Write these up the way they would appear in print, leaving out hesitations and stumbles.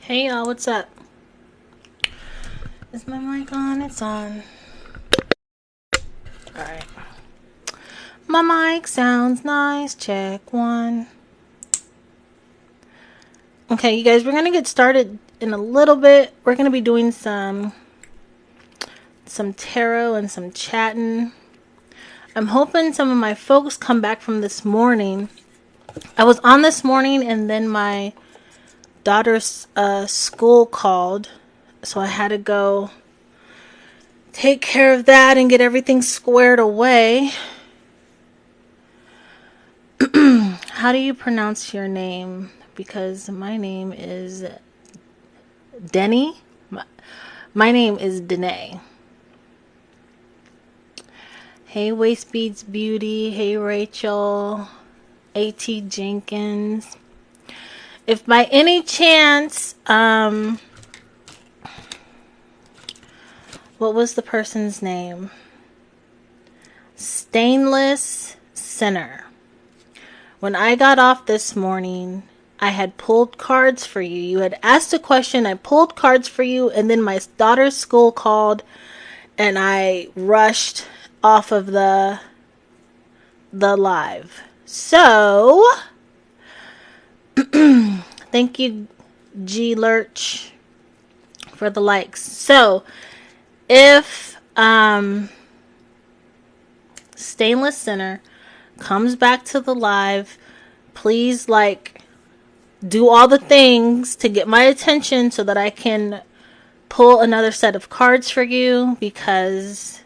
Hey y'all, what's up? Is my mic on? It's on. Alright. My mic sounds nice. Check one. Okay, you guys, we're gonna get started in a little bit. We're gonna be doing some tarot and some chatting. I'm hoping some of my folks come back from this morning. I was on this morning and then my daughter's school called, so I had to go take care of that and get everything squared away. How do you pronounce your name? Because my name is Denny. My name is Danae. Hey, Waist Beads Beauty. Hey, Rachel. A.T. Jenkins. If by any chance, what was the person's name? Stainless Sinner. When I got off this morning, I had pulled cards for you. You had asked a question, I pulled cards for you, and then my daughter's school called, and I rushed off of the live. So, thank you, G Lurch, for the likes. So, if Stainless Sinner comes back to the live, please do all the things to get my attention so that I can pull another set of cards for you, because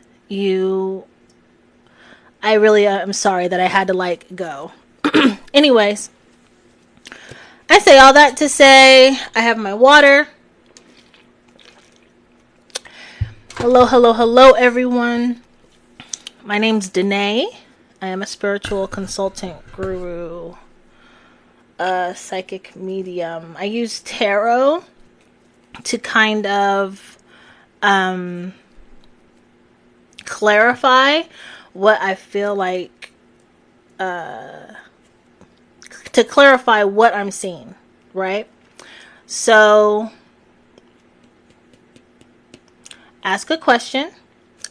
I really am sorry that I had to go. Anyways, I say all that to say I have my water. Hello everyone. My name's Danae. I am a spiritual consultant, guru, psychic medium. I use tarot to kind of clarify what I feel like, to clarify what I'm seeing, right? So, ask a question.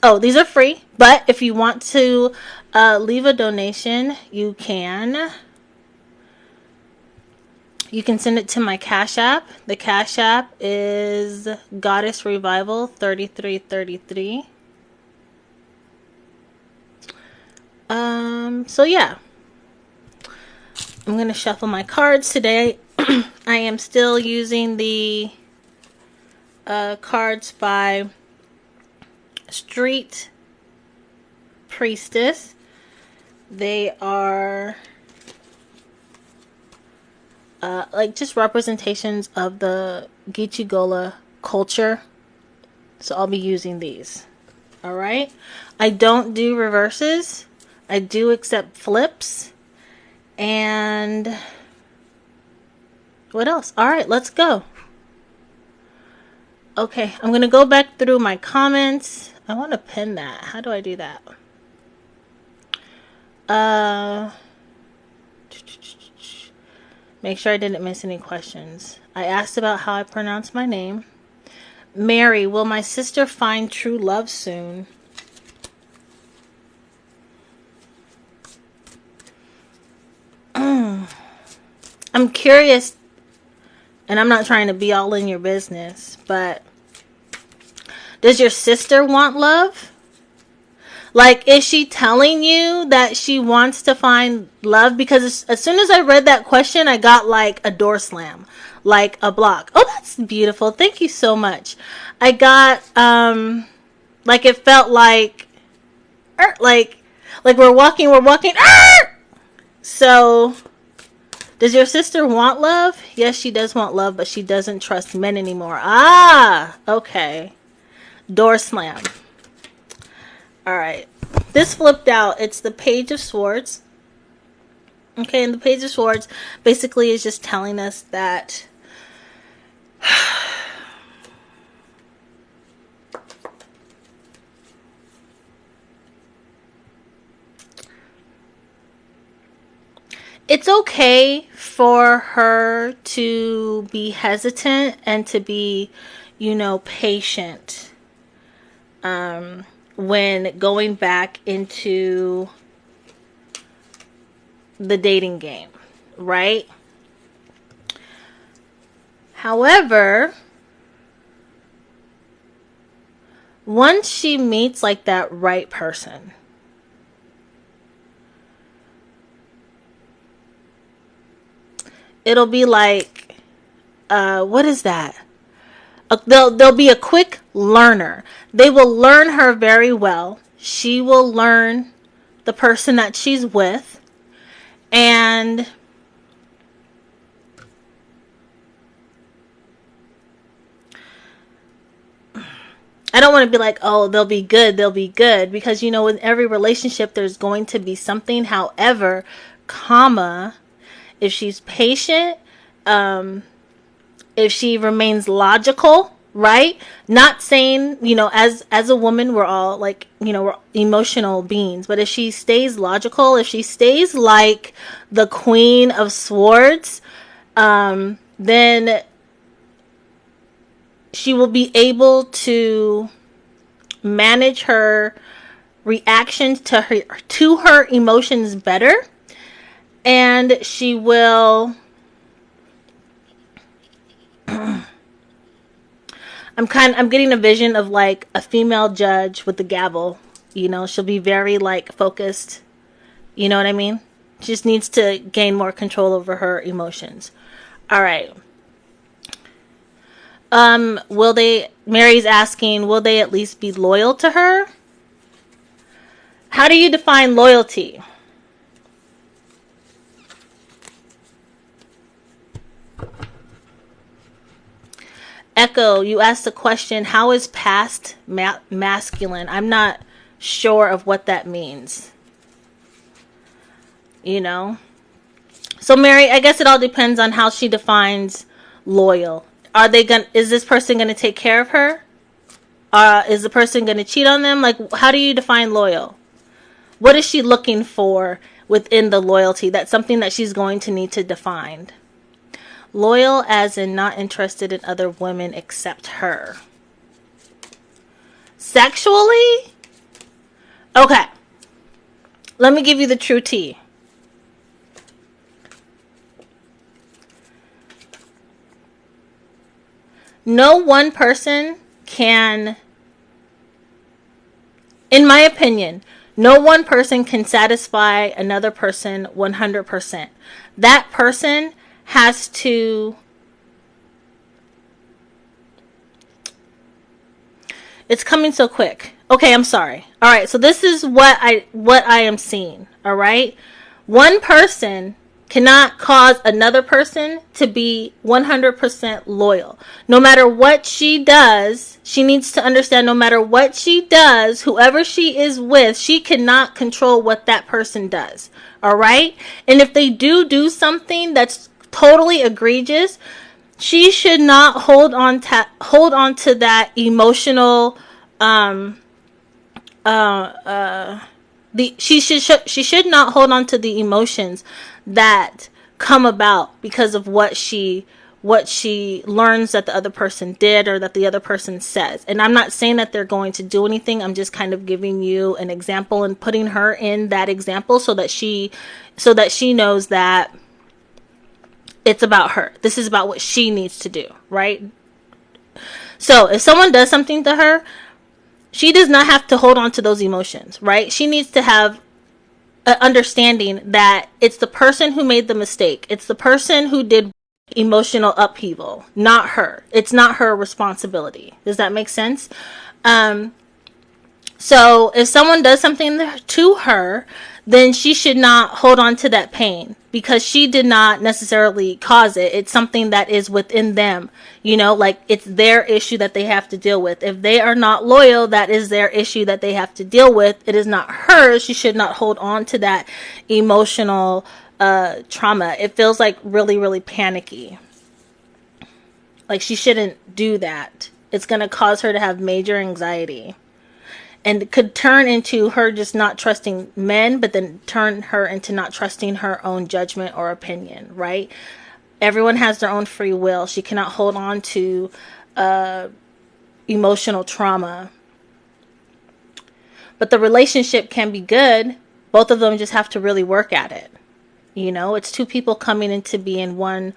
Oh, these are free, but if you want to leave a donation, you can. You can send it to my Cash App. The Cash App is Goddess Revival 3333. So yeah. I'm going to shuffle my cards today. I am still using the cards by Street Priestess. They are just representations of the Geechee Gola culture. So I'll be using these. Alright? I don't do reverses. I do accept flips. And what else? Alright, let's go. Okay, I'm going to go back through my comments. I want to pin that. How do I do that? Make sure I didn't miss any questions. I asked about how I pronounce my name. Mary, will my sister find true love soon? I'm curious, and I'm not trying to be all in your business, but does your sister want love? Is she telling you that she wants to find love? Because as soon as I read that question, I got a door slam, like a block. Oh, that's beautiful. Thank you so much. I got, it felt like we're walking. So, does your sister want love? Yes, she does want love, but she doesn't trust men anymore. Ah, okay. Door slam. Alright. This flipped out. It's the Page of Swords. Okay, and the Page of Swords basically is just telling us that it's okay for her to be hesitant and to be, patient when going back into the dating game, right? However, once she meets like that right person, it'll be like, what is that? They'll be a quick learner. They will learn her very well. She will learn the person that she's with. And I don't want to be like, oh, they'll be good, because in every relationship there's going to be something. However, if she's patient, if she remains logical, right? Not saying, as a woman, we're all like, we're emotional beings. But if she stays logical, if she stays like the Queen of Swords, then she will be able to manage her reactions to her emotions better. And she will... I'm getting a vision of like a female judge with the gavel. She'll be very like focused. You know what I mean? She just needs to gain more control over her emotions. All right. Mary's asking, will they at least be loyal to her? How do you define loyalty? Echo, you asked the question, how is past masculine? I'm not sure of what that means. So Mary, I guess it all depends on how she defines loyal. Is this person going to take care of her? Is the person going to cheat on them? Like, how do you define loyal? What is she looking for within the loyalty? That's something that she's going to need to define. Loyal as in not interested in other women except her. Sexually? Okay. Let me give you the true tea. No one person can, in my opinion, no one person can satisfy another person 100%. That person has to... It's coming so quick. Okay, I'm sorry. All right, so this is what I am seeing. All right, one person cannot cause another person to be 100% loyal. No matter what she does, she needs to understand, no matter what she does, whoever she is with, she cannot control what that person does. All right, and if they do something that's totally egregious, she should not hold on to that emotional she should not hold on to the emotions that come about because of what she learns that the other person did or that the other person says. And I'm not saying that they're going to do anything. I'm just kind of giving you an example and putting her in that example so that she knows that it's about her. This is about what she needs to do, right? So if someone does something to her, she does not have to hold on to those emotions, right? She needs to have an understanding that it's the person who made the mistake. It's the person who did emotional upheaval, not her. It's not her responsibility. Does that make sense? So if someone does something to her, then she should not hold on to that pain because she did not necessarily cause it. It's something that is within them, like it's their issue that they have to deal with. If they are not loyal, that is their issue that they have to deal with. It is not hers. She should not hold on to that emotional trauma. It feels like really, really panicky. Like she shouldn't do that. It's going to cause her to have major anxiety. And it could turn into her just not trusting men, but then turn her into not trusting her own judgment or opinion, right? Everyone has their own free will. She cannot hold on to emotional trauma. But the relationship can be good. Both of them just have to really work at it. It's two people coming into being one,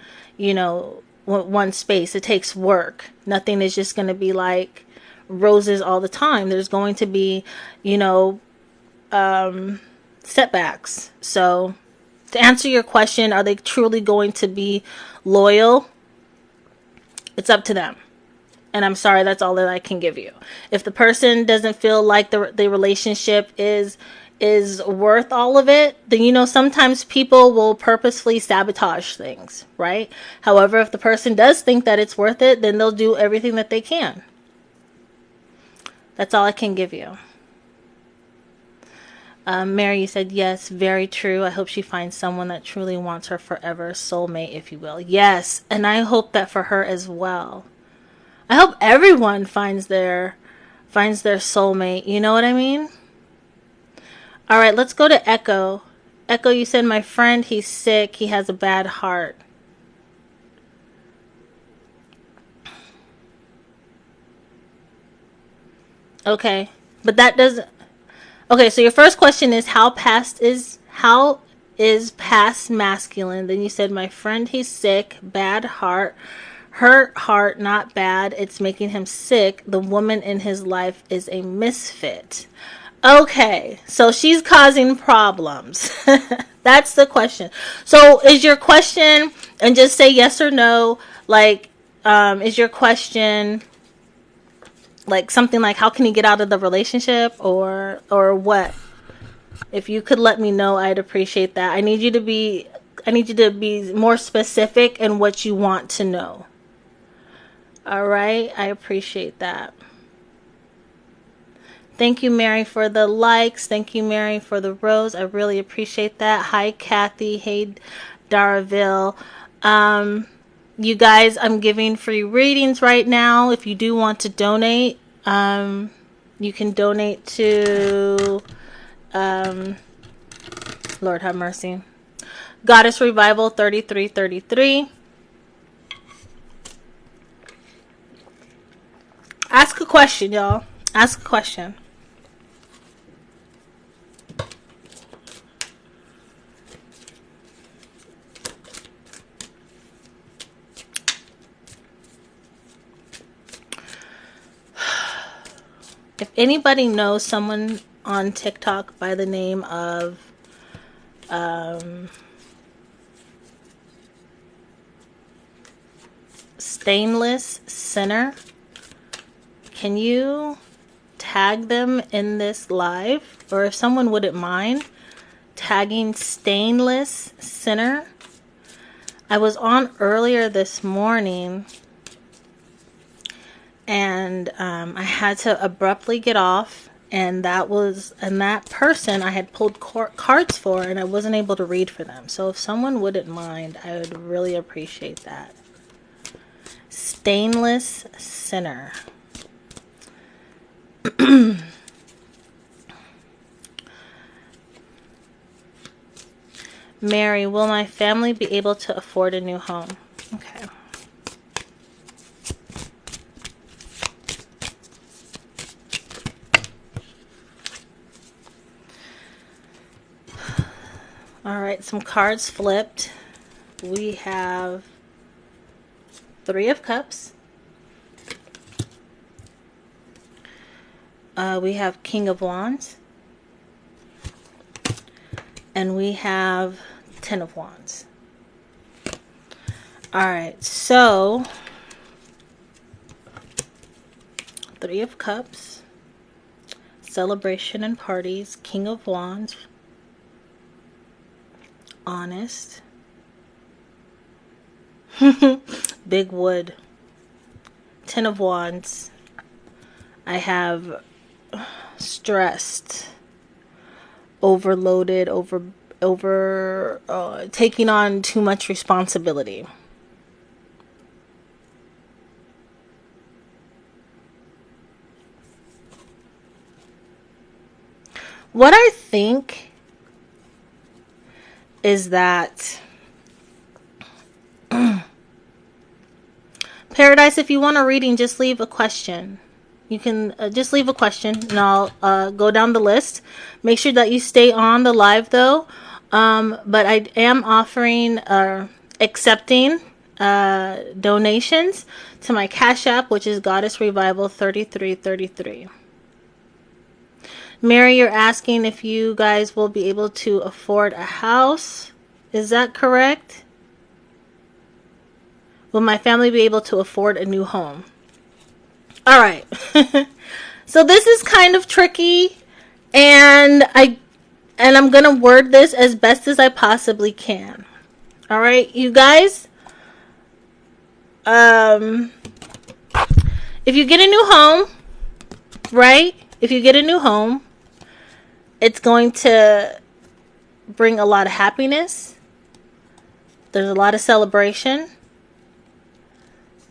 one space. It takes work. Nothing is just going to be like roses all the time. There's going to be, setbacks. So to answer your question, are they truly going to be loyal? It's up to them. And I'm sorry, that's all that I can give you. If the person doesn't feel like the relationship is worth all of it, then sometimes people will purposefully sabotage things, right? However, if the person does think that it's worth it, then they'll do everything that they can. That's all I can give you. Mary, you said yes, very true. I hope she finds someone that truly wants her forever, soulmate, if you will. Yes, and I hope that for her as well. I hope everyone finds their soulmate. You know what I mean? All right, let's go to Echo. Echo, you said, my friend, he's sick. He has a bad heart. Okay, but that doesn't... Okay, so your first question is how is past masculine? Then you said, my friend, he's sick, bad heart. Hurt heart, not bad. It's making him sick. The woman in his life is a misfit. Okay, so she's causing problems. That's the question. So is your question, and just say yes or no, like, is your question like something like how can he get out of the relationship or what? If you could let me know, I'd appreciate that. I need you to be more specific in what you want to know. All right, I appreciate that. Thank you, Mary, for the likes. Thank you, Mary, for the rose. I really appreciate that. Hi, Kathy. Hey, Daraville. You guys, I'm giving free readings right now. If you do want to donate, you can donate to, Lord have mercy, Goddess Revival 3333. Ask a question, y'all. Ask a question. If anybody knows someone on TikTok by the name of Stainless Sinner, can you tag them in this live? Or if someone wouldn't mind tagging Stainless Sinner. I was on earlier this morning and I had to abruptly get off, and that person I had pulled cards for, and I wasn't able to read for them. So if someone wouldn't mind, I would really appreciate that. Stainless Sinner. Mary, will my family be able to afford a new home? Okay. All right, some cards flipped. We have Three of Cups. We have King of Wands. And we have Ten of Wands. Alright, so Three of Cups, celebration and parties, King of Wands, honest, big wood, Ten of Wands. I have stressed, overloaded, taking on too much responsibility. what I think is that Paradise, if you want a reading, just leave a question. You can just leave a question and I'll go down the list. Make sure that you stay on the live though. But I am offering accepting donations to my Cash App, which is Goddess Revival 3333. Mary, you're asking if you guys will be able to afford a house. Is that correct? Will my family be able to afford a new home? All right. So this is kind of tricky, and I'm going to word this as best as I possibly can. All right, you guys. If you get a new home, right? If you get a new home, it's going to bring a lot of happiness. There's a lot of celebration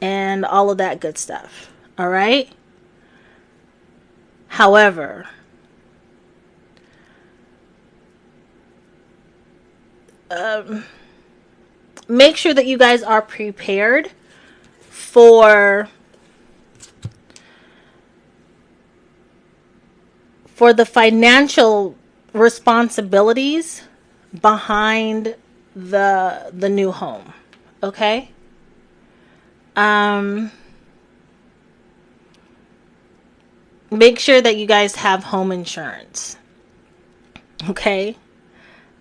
and all of that good stuff. All right. However, make sure that you guys are prepared for the financial responsibilities behind the new home. Okay? Make sure that you guys have home insurance. Okay?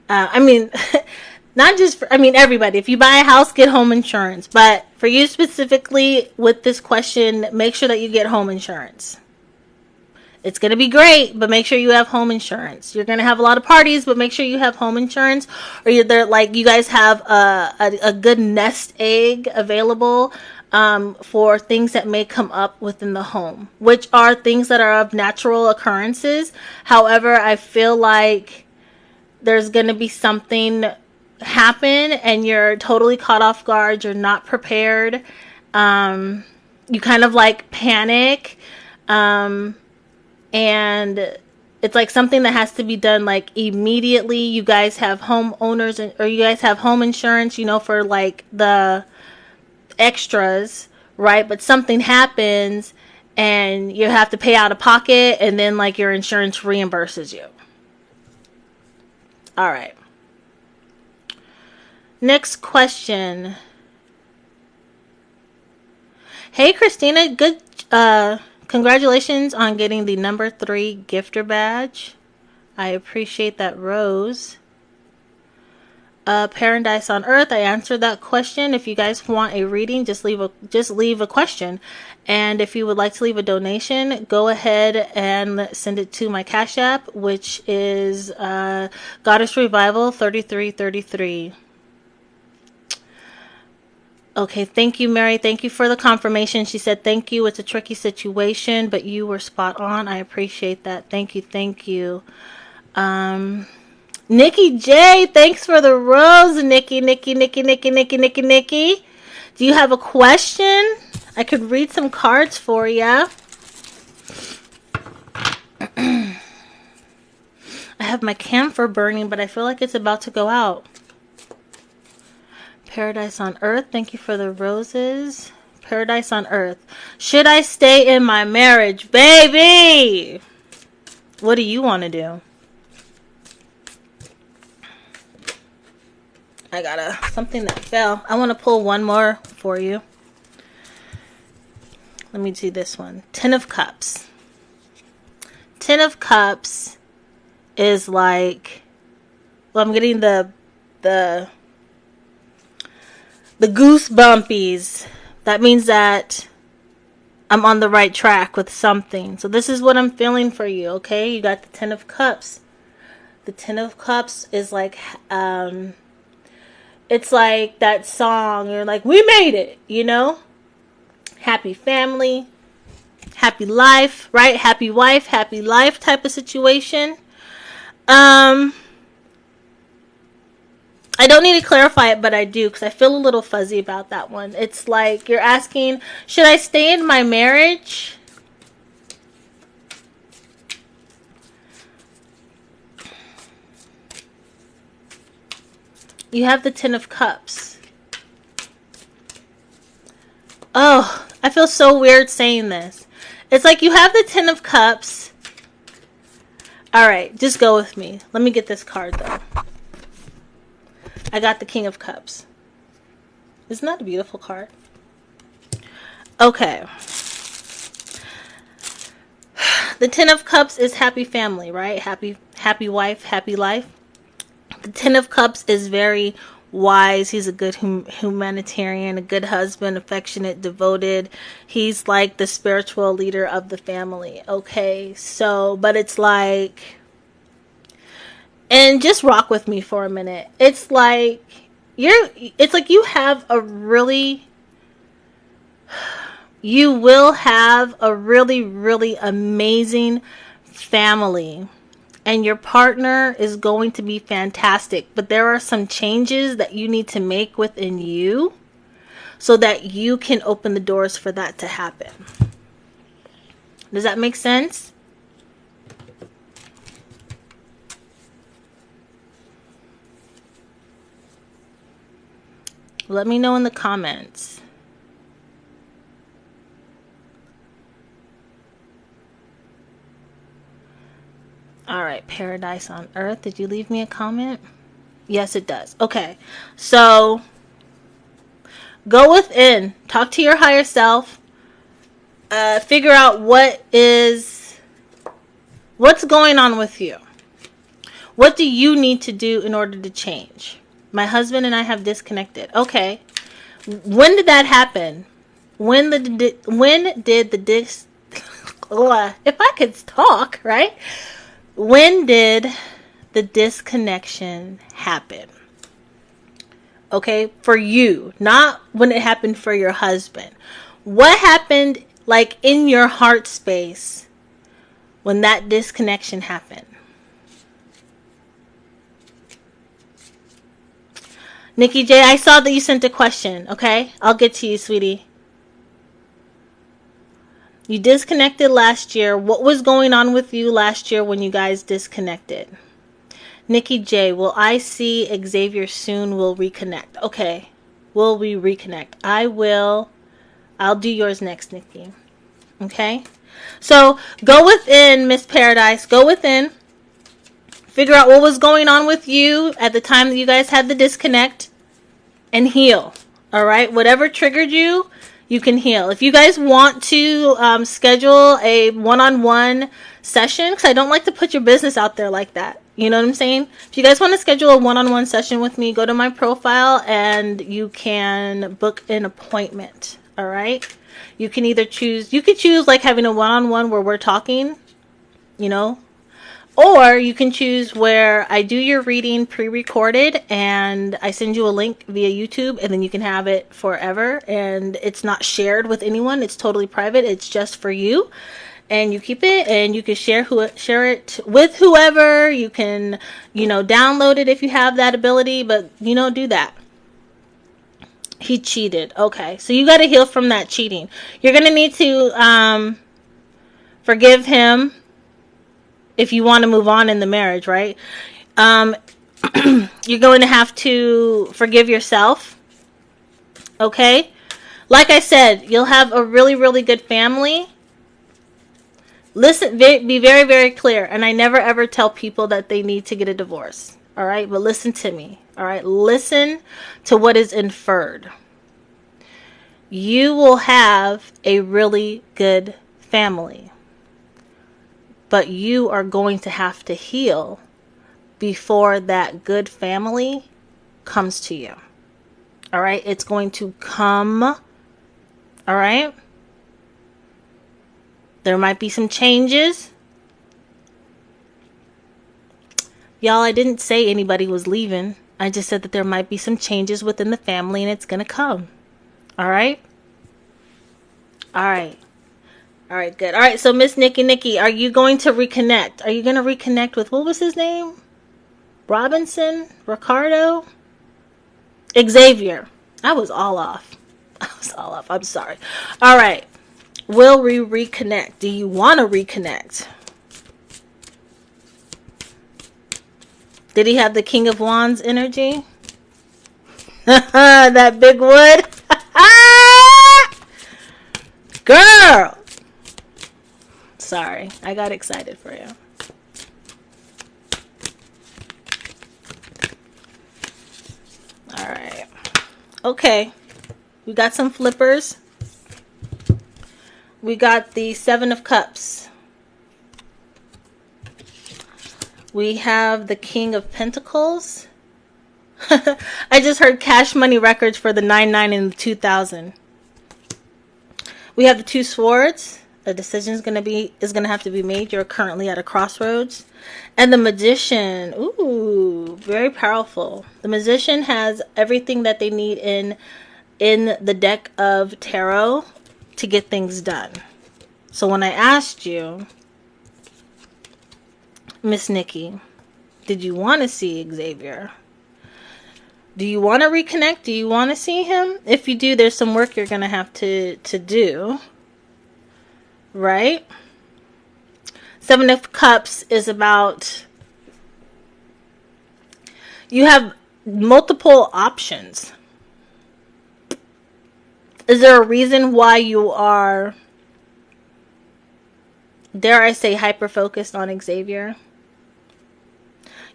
I mean, not just for, I mean, everybody. If you buy a house, get home insurance. But for you specifically with this question, make sure that you get home insurance. It's going to be great, but make sure you have home insurance. You're going to have a lot of parties, but make sure you have home insurance, or you guys have a good nest egg available for things that may come up within the home, which are things that are of natural occurrences. However, I feel like there's going to be something happen and you're totally caught off guard. You're not prepared. You kind of like panic. And it's like something that has to be done like immediately. You guys have homeowners or you guys have home insurance, for like the extras, right? But something happens and you have to pay out of pocket and then like your insurance reimburses you. All right. Next question. Hey, Christina, good, congratulations on getting the number 3 gifter badge. I appreciate that, Rose. Paradise on Earth, I answered that question. If you guys want a reading, just leave a question. And if you would like to leave a donation, go ahead and send it to my Cash App, which is Goddess Revival 3333. Okay, thank you, Mary. Thank you for the confirmation. She said, thank you. It's a tricky situation, but you were spot on. I appreciate that. Thank you. Thank you. Nikki J, thanks for the rose. Nikki. Do you have a question? I could read some cards for you. I have my camphor burning, but I feel like it's about to go out. Paradise on Earth, thank you for the roses. Paradise on Earth. Should I stay in my marriage? Baby! What do you want to do? I got something that fell. I want to pull one more for you. Let me do this one. 10 of Cups. 10 of Cups is like, well, I'm getting the goosebumpies. That means that I'm on the right track with something. So this is what I'm feeling for you, okay? You got the 10 of Cups. The 10 of Cups is like, it's like that song. You're like, we made it, Happy family, happy life, right? Happy wife, happy life type of situation. I don't need to clarify it, but I do, because I feel a little fuzzy about that one. It's like you're asking, should I stay in my marriage? You have the Ten of Cups. Oh, I feel so weird saying this. It's like you have the Ten of Cups. All right, just go with me. Let me get this card, though. I got the King of Cups. Isn't that a beautiful card? Okay. The Ten of Cups is happy family, right? Happy wife, happy life. The Ten of Cups is very wise. He's a good humanitarian, a good husband, affectionate, devoted. He's like the spiritual leader of the family. Okay, so, but it's like, and just rock with me for a minute. It's like you have a really, you will have a really, really amazing family. And your partner is going to be fantastic. But there are some changes that you need to make within you so that you can open the doors for that to happen. Does that make sense? Let me know in the comments. All right, Paradise on Earth. Did you leave me a comment? Yes, it does. Okay, so go within. Talk to your higher self. Figure out what's going on with you. What do you need to do in order to change? My husband and I have disconnected. Okay, when did that happen? When did the if I could talk, right? When did the disconnection happen? Okay, for you, not when it happened for your husband. What happened like in your heart space when that disconnection happened? Nikki J, I saw that you sent a question. Okay, I'll get to you, sweetie. You disconnected last year. What was going on with you last year when you guys disconnected? Nikki J, will I see Xavier soon? We'll reconnect. Okay. Will we reconnect? I will. I'll do yours next, Nikki. Okay? So, go within, Miss Paradise. Go within. Figure out what was going on with you at the time that you guys had the disconnect. And heal. Alright? Whatever triggered you, you can heal. If you guys want to schedule a one-on-one session, because I don't like to put your business out there like that. You know what I'm saying? If you guys want to schedule a one-on-one session with me, go to my profile and you can book an appointment. All right? You can either choose, you could choose like having a one-on-one where we're talking, you know, or you can choose where I do your reading pre-recorded and I send you a link via YouTube and then you can have it forever and it's not shared with anyone. It's totally private. It's just for you and you keep it and you can share it with whoever. You can, you know, download it if you have that ability, but you know, do that. He cheated. Okay. So you got to heal from that cheating. You're going to need to forgive him. If you want to move on in the marriage, right? You're going to have to forgive yourself. Okay? Like I said, you'll have a really, really good family. Listen, be very, very clear. And I never ever tell people that they need to get a divorce. All right? But listen to me. All right? Listen to what is inferred. You will have a really good family. But you are going to have to heal before that good family comes to you. All right? It's going to come. All right? There might be some changes. Y'all, I didn't say anybody was leaving. I just said that there might be some changes within the family and it's going to come. All right? All right. All right, good. All right, so Miss Nikki, are you going to reconnect? Are you going to reconnect with, what was his name? Robinson? Ricardo? Xavier. I was all off. I'm sorry. All right. Will we reconnect? Do you want to reconnect? Did he have the King of Wands energy? That big wood. Girl. Sorry, I got excited for you. All right. Okay. We got some flippers. We got the Seven of Cups. We have the King of Pentacles. I just heard Cash Money Records for the 99 and the 2000. We have the Two Swords. A decision is gonna have to be made. You're currently at a crossroads. And the Magician. Ooh, very powerful. The Magician has everything that they need in the deck of tarot to get things done. So when I asked you, Miss Nikki, did you want to see Xavier? Do you want to reconnect? Do you want to see him? If you do, there's some work you're going to have to do. Right? Seven of Cups is about, you have multiple options. Is there a reason why you are, dare I say, hyper-focused on Xavier?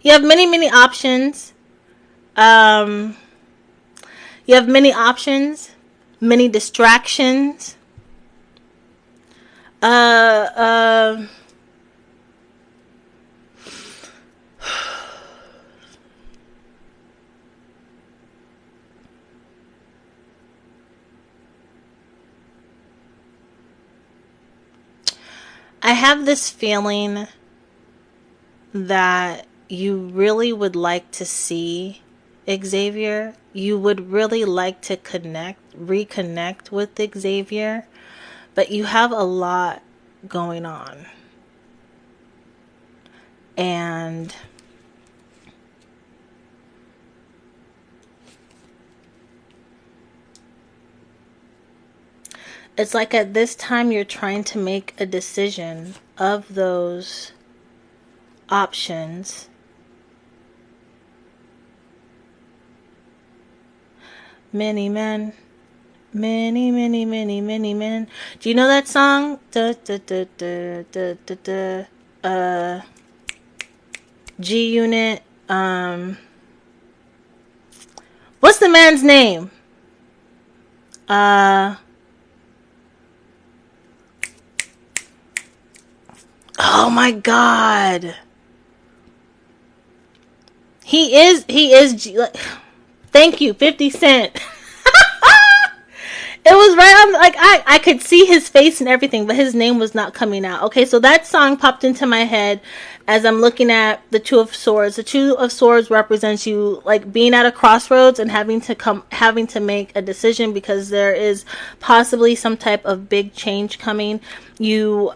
You have many options. You have many options, many distractions. I have this feeling that you really would like to see Xavier. You would really like to reconnect with Xavier, but you have a lot going on. And it's like at this time you're trying to make a decision of those options. Many men, many men. Do you know that song? G Unit. What's the man's name? Oh my God. He is thank you, 50 Cent. It was right on, like, I could see his face and everything, but his name was not coming out. Okay, so that song popped into my head as I'm looking at the Two of Swords. The Two of Swords represents you, like, being at a crossroads and having to make a decision because there is possibly some type of big change coming. You,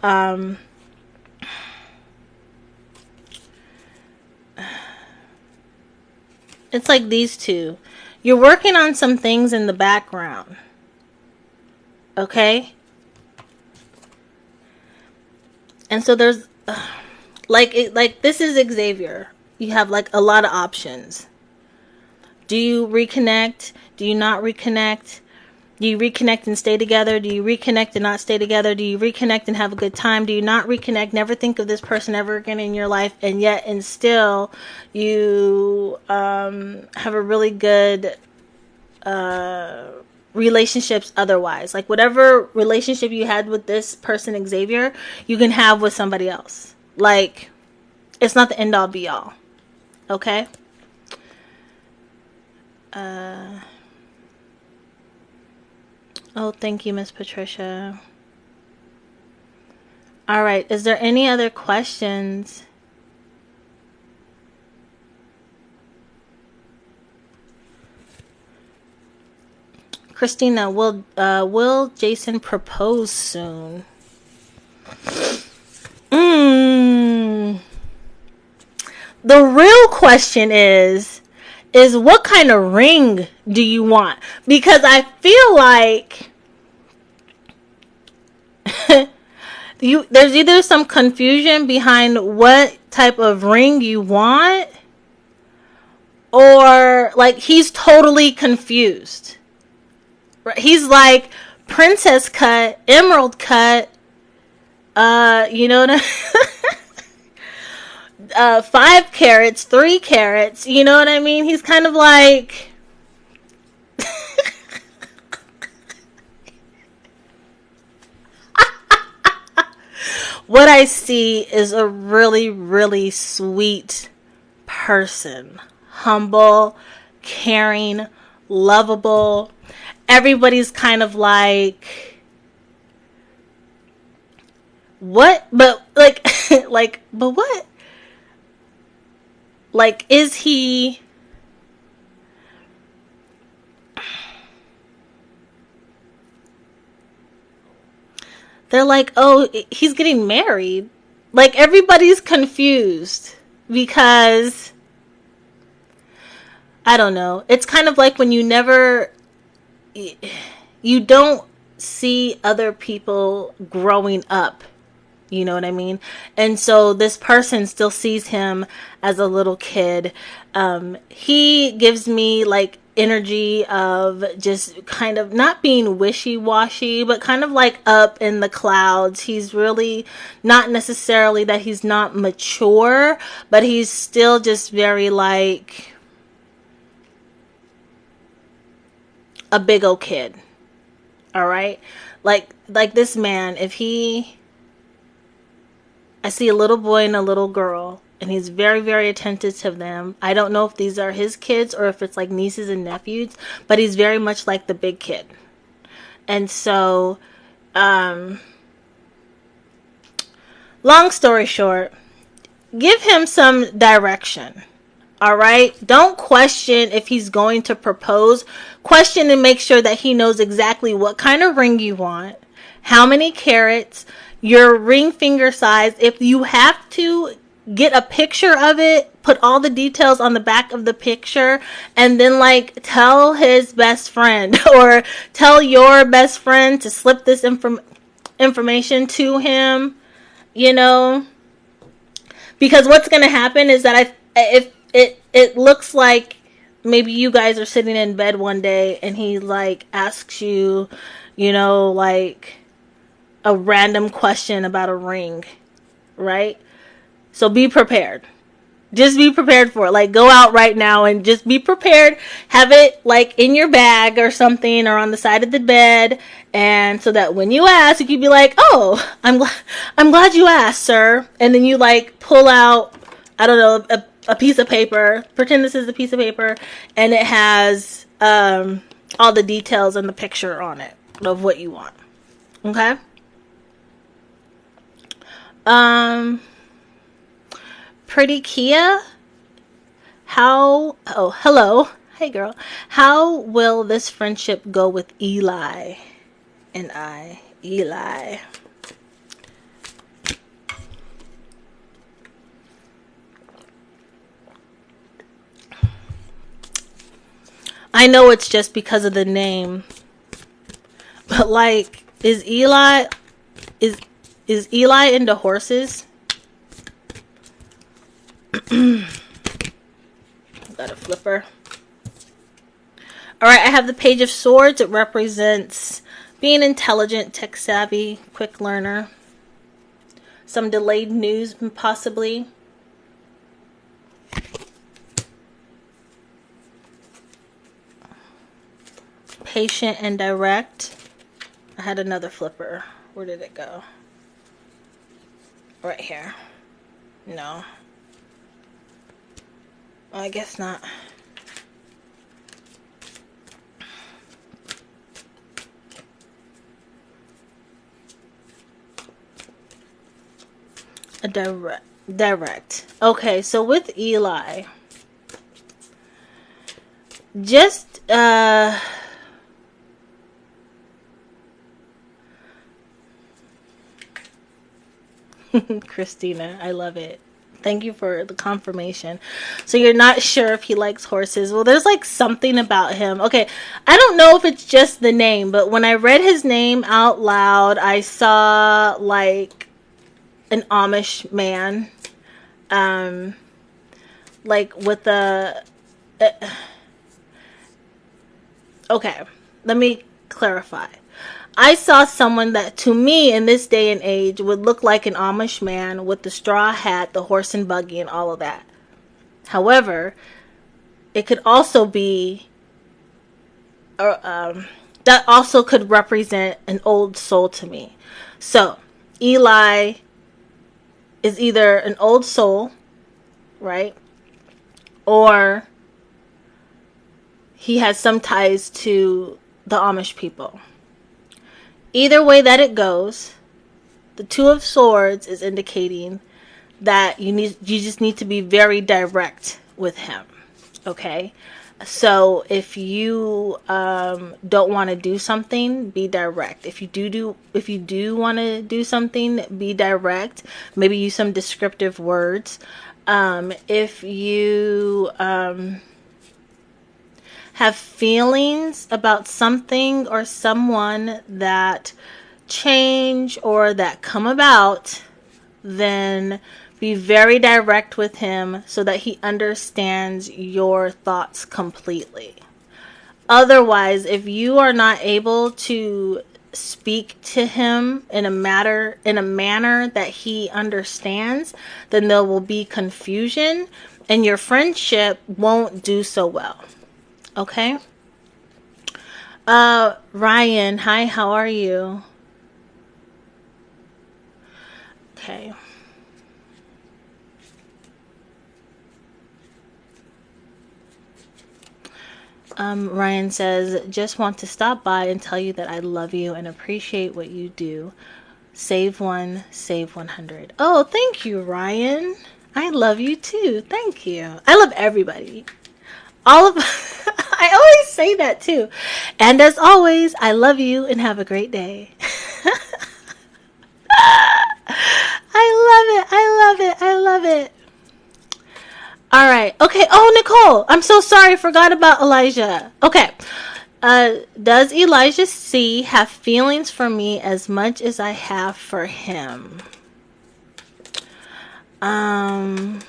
it's like these two. You're working on some things in the background. Okay? And so there's like this is Xavier. You have like a lot of options. Do you reconnect? Do you not reconnect? Do you reconnect and stay together? Do you reconnect and not stay together? Do you reconnect and have a good time? Do you not reconnect? Never think of this person ever again in your life, and yet and still you have a really good relationships otherwise. Like whatever relationship you had with this person, Xavier, you can have with somebody else. Like, it's not the end all be all. Okay? Oh, thank you, Miss Patricia. All right. Is there any other questions? Christina, will Jason propose soon? The real question is what kind of ring do you want? Because I feel like there's either some confusion behind what type of ring you want, or like he's totally confused. Right? He's like princess cut, emerald cut, you know what I 5 carats, 3 carats, you know what I mean? He's kind of like what I see is a really, really sweet person. Humble, caring, lovable. Everybody's kind of like, what? But like, like, but what? Like, is he? They're like, oh, he's getting married. Like, everybody's confused because I don't know. It's kind of like when you don't see other people growing up. You know what I mean? And so this person still sees him as a little kid. He gives me like energy of just kind of not being wishy-washy, but kind of like up in the clouds. He's really not necessarily that he's not mature, but he's still just very like a big old kid. All right? Like this man, I see a little boy and a little girl, and he's very, very attentive to them. I don't know if these are his kids or if it's like nieces and nephews, but he's very much like the big kid. And so, long story short, give him some direction. All right? Don't question if he's going to propose. Question and make sure that he knows exactly what kind of ring you want, how many carats, your ring finger size. If you have to, get a picture of it, put all the details on the back of the picture, and then like tell his best friend or tell your best friend to slip this information to him, you know, because what's going to happen is that if it looks like maybe you guys are sitting in bed one day and he like asks you, you know, like a random question about a ring, right? So be prepared. Just be prepared for it. Like, go out right now and just be prepared. Have it like in your bag or something, or on the side of the bed, and so that when you ask, you can be like, "Oh, I'm glad you asked, sir." And then you like pull out, I don't know, a piece of paper. Pretend this is a piece of paper, and it has all the details and the picture on it of what you want. Okay. Pretty Kia, hello. Hey girl. How will this friendship go with Eli and I? Eli. I know it's just because of the name, but like, is Eli into horses? Got a flipper. Alright, I have the Page of Swords. It represents being intelligent, tech savvy, quick learner. Some delayed news, possibly. Patient and direct. I had another flipper. Where did it go? Right here. No. I guess not. A direct. Okay, so with Eli, just Christina, I love it. Thank you for the confirmation. So you're not sure if he likes horses. Well, there's like something about him. Okay, I don't know if it's just the name, but when I read his name out loud, I saw like an Amish man, like with a Okay, let me clarify. I saw someone that to me in this day and age would look like an Amish man with the straw hat, the horse and buggy, and all of that. However, it could also be, that also could represent an old soul to me. So, Eli is either an old soul, right? Or he has some ties to the Amish people. Either way that it goes, the Two of Swords is indicating that you just need to be very direct with him. Okay? So if you don't want to do something, be direct. If you do want to do something, be direct. Maybe use some descriptive words. If you have feelings about something or someone that change or that come about, then be very direct with him so that he understands your thoughts completely. Otherwise, if you are not able to speak to him in a manner that he understands, then there will be confusion and your friendship won't do so well. Okay? Ryan, hi, how are you? Okay. Ryan says, just want to stop by and tell you that I love you and appreciate what you do. Save one, save 100. Oh, thank you, Ryan. I love you too. Thank you. I love everybody. All of I always say that too. And as always, I love you and have a great day. I love it. I love it. I love it. All right. Okay. Oh, Nicole, I'm so sorry. I forgot about Elijah. Okay. Does Elijah C. have feelings for me as much as I have for him? I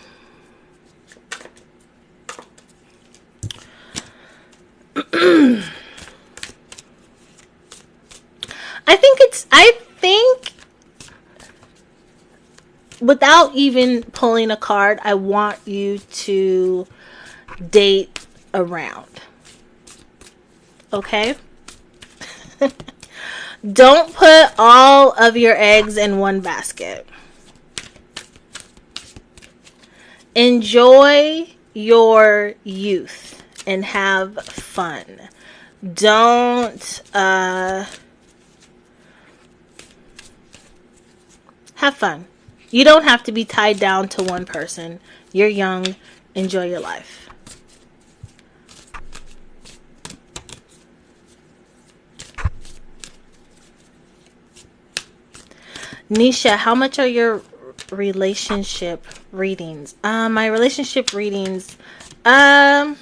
think without even pulling a card, I want you to date around. Okay? Don't put all of your eggs in one basket. Enjoy your youth and have fun. Don't have fun. You don't have to be tied down to one person. You're young. Enjoy your life. Nisha, how much are your relationship readings? My relationship readings, girl,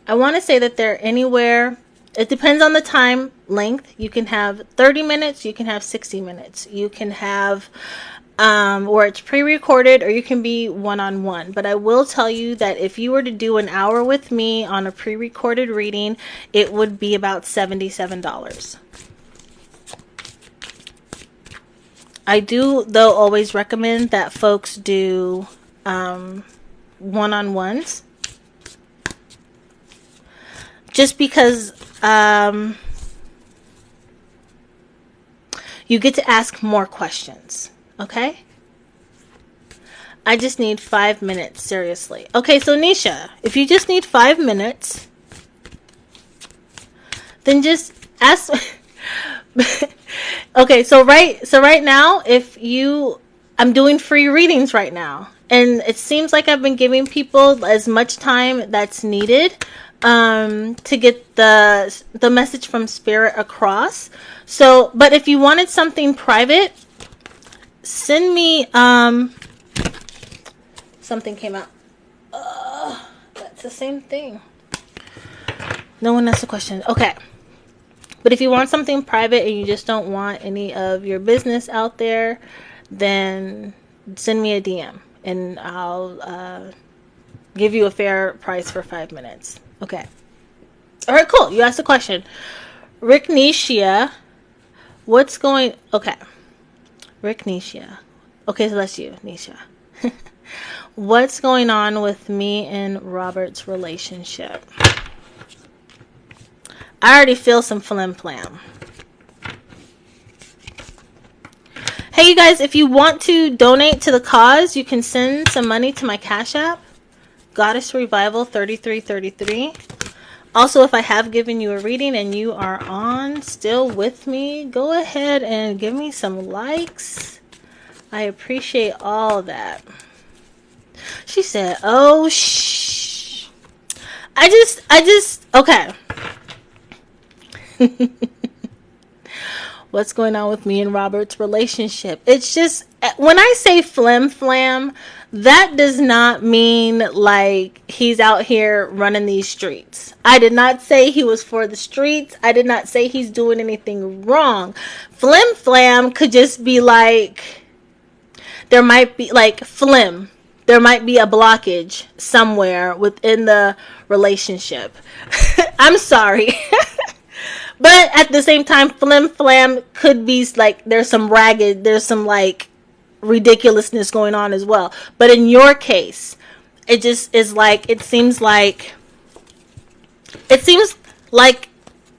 I want to say that they're anywhere. It depends on the time length. You can have 30 minutes. You can have 60 minutes. You can have where it's pre-recorded, or you can be one-on-one. But I will tell you that if you were to do an hour with me on a pre-recorded reading, it would be about $77. I do, though, always recommend that folks do one-on-ones. Just because you get to ask more questions. Okay? I just need 5 minutes, seriously. Okay, so Nisha, if you just need 5 minutes, then just ask. Okay, so right now, I'm doing free readings right now. And it seems like I've been giving people as much time that's needed to get the message from Spirit across. So, but if you wanted something private, send me something came out. That's the same thing. No one asked a question. Okay. But if you want something private and you just don't want any of your business out there, then send me a DM and I'll give you a fair price for 5 minutes. Okay. All right, cool. You asked a question. Rick Nishia, what's going... Okay. Rick Nishia. Okay, so that's you, Nisha. What's going on with me and Robert's relationship? I already feel some flim flam. Hey, you guys, if you want to donate to the cause, you can send some money to my Cash App, Goddess Revival 3333. Also, if I have given you a reading and you are on still with me, go ahead and give me some likes. I appreciate all that. She said, oh, shh. Okay. What's going on with me and Robert's relationship? It's just, when I say flim flam, that does not mean like he's out here running these streets. I did not say he was for the streets. I did not say he's doing anything wrong. Flim flam could just be like, there might be like flim. There might be a blockage somewhere within the relationship. I'm sorry. But at the same time, flim flam could be like there's some like ridiculousness going on as well. But in your case, it just is like it seems like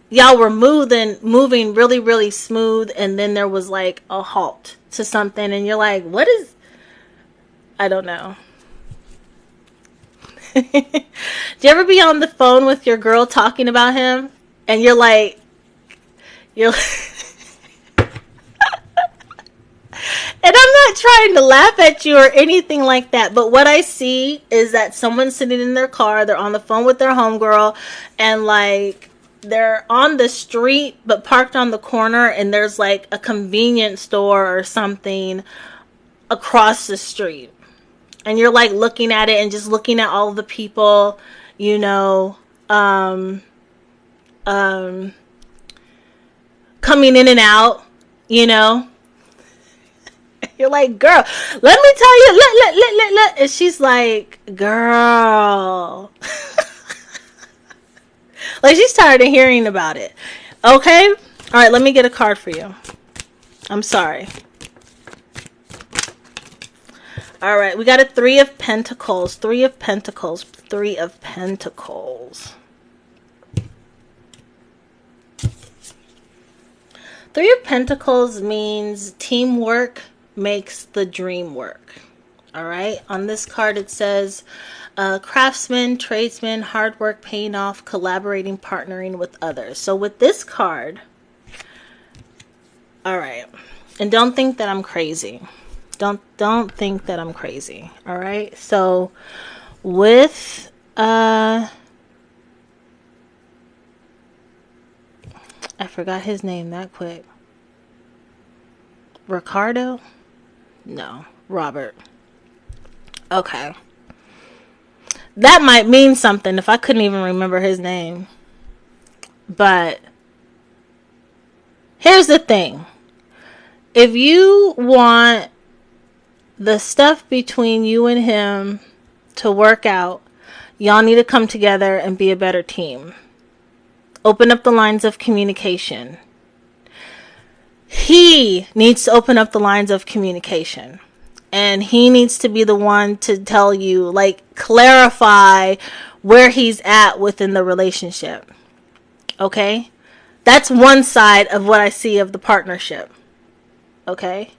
y'all were moving really, really smooth, and then there was like a halt to something, and you're like, what is... I don't know. Do you ever be on the phone with your girl talking about him, and you're like... And I'm not trying to laugh at you or anything like that, but what I see is that someone's sitting in their car, they're on the phone with their homegirl, and like they're on the street but parked on the corner, and there's like a convenience store or something across the street, and you're like looking at it and just looking at all the people, you know, coming in and out, you know. You're like, girl, let me tell you, let. And she's like, girl. Like, she's tired of hearing about it. Okay? All right, let me get a card for you. I'm sorry. All right, we got a Three of Pentacles. Three of Pentacles. Three of Pentacles. Three of Pentacles means teamwork makes the dream work. All right. On this card, it says craftsman, tradesman, hard work paying off, collaborating, partnering with others. So with this card, all right. And don't think that I'm crazy. Don't think that I'm crazy. All right. So with I forgot his name that quick. Ricardo? No, Robert. Okay. That might mean something if I couldn't even remember his name. But here's the thing. If you want the stuff between you and him to work out, y'all need to come together and be a better team. Open up the lines of communication. He needs to open up the lines of communication. And he needs to be the one to tell you, like, clarify where he's at within the relationship. Okay? That's one side of what I see of the partnership. Okay?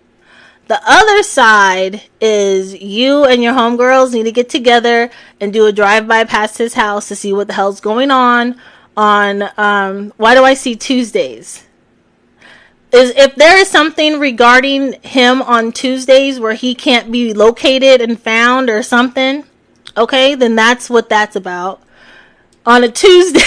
The other side is you and your homegirls need to get together and do a drive-by past his house to see what the hell's going on why do I see Tuesdays? If there is something regarding him on Tuesdays where he can't be located and found or something, okay, then that's what that's about. On a Tuesday,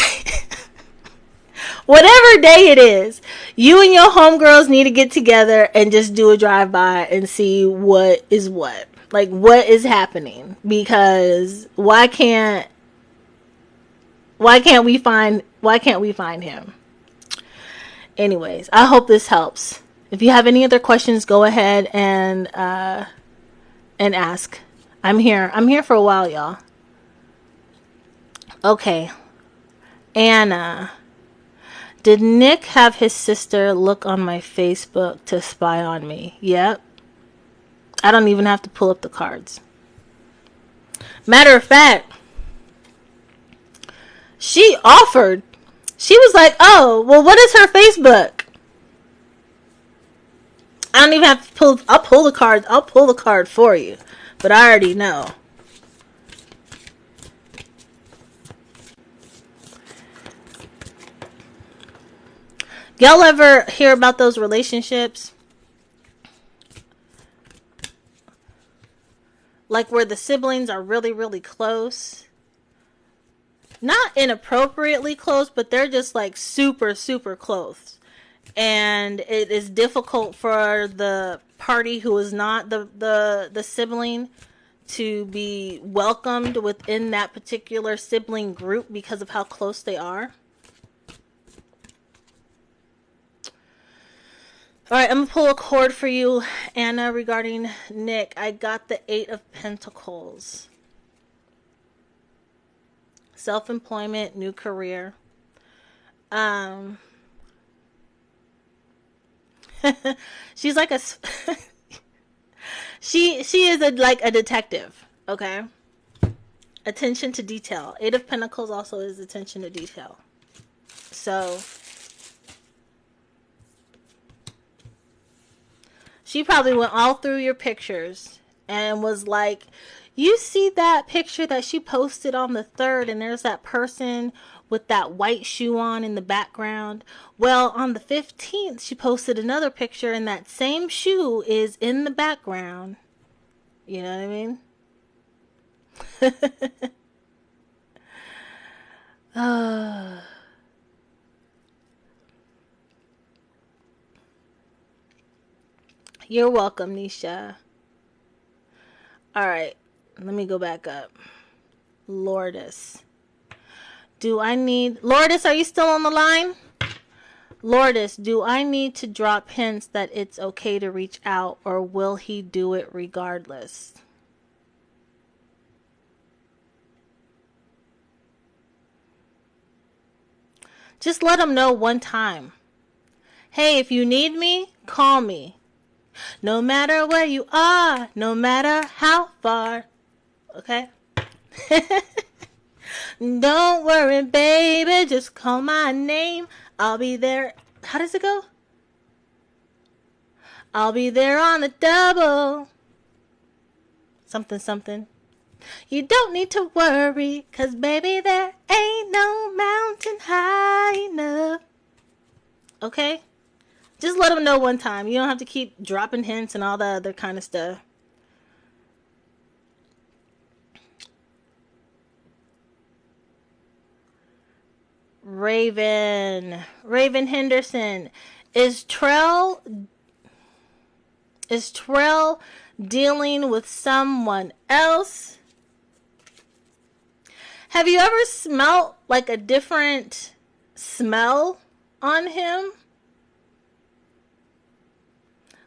whatever day it is, you and your homegirls need to get together and just do a drive-by and see what is what. Like, what is happening? Because why can't we find him? Anyways, I hope this helps. If you have any other questions, go ahead and ask. I'm here. I'm here for a while, y'all. Okay. Anna. Did Nick have his sister look on my Facebook to spy on me? Yep. I don't even have to pull up the cards. Matter of fact, she offered. She was like, oh, well, what is her Facebook? I don't even have to pull. I'll pull the cards. I'll pull the card for you. But I already know. Y'all ever hear about those relationships? Like where the siblings are really, really close. Not inappropriately close, but they're just like super, super close. And it is difficult for the party who is not the sibling to be welcomed within that particular sibling group because of how close they are. All right, I'm going to pull a cord for you, Anna, regarding Nick. I got the 8 of Pentacles. Self-employment, new career. She's like a... she is like a detective, okay? Attention to detail. 8 of Pentacles also is attention to detail. So... she probably went all through your pictures and was like, you see that picture that she posted on the 3rd and there's that person with that white shoe on in the background. Well, on the 15th, she posted another picture and that same shoe is in the background. You know what I mean? You're welcome, Nisha. All right, let me go back up. Lourdes. Lourdes, are you still on the line? Lourdes, do I need to drop hints that it's okay to reach out, or will he do it regardless? Just let him know one time. Hey, if you need me, call me. No matter where you are, no matter how far. Okay? Don't worry, baby, just call my name. I'll be there. How does it go? I'll be there on the double. Something, something. You don't need to worry, 'cause baby, there ain't no mountain high enough. Okay? Just let them know one time. You don't have to keep dropping hints and all the other kind of stuff. Raven Henderson. Is Trell dealing with someone else? Have you ever smelt like a different smell on him?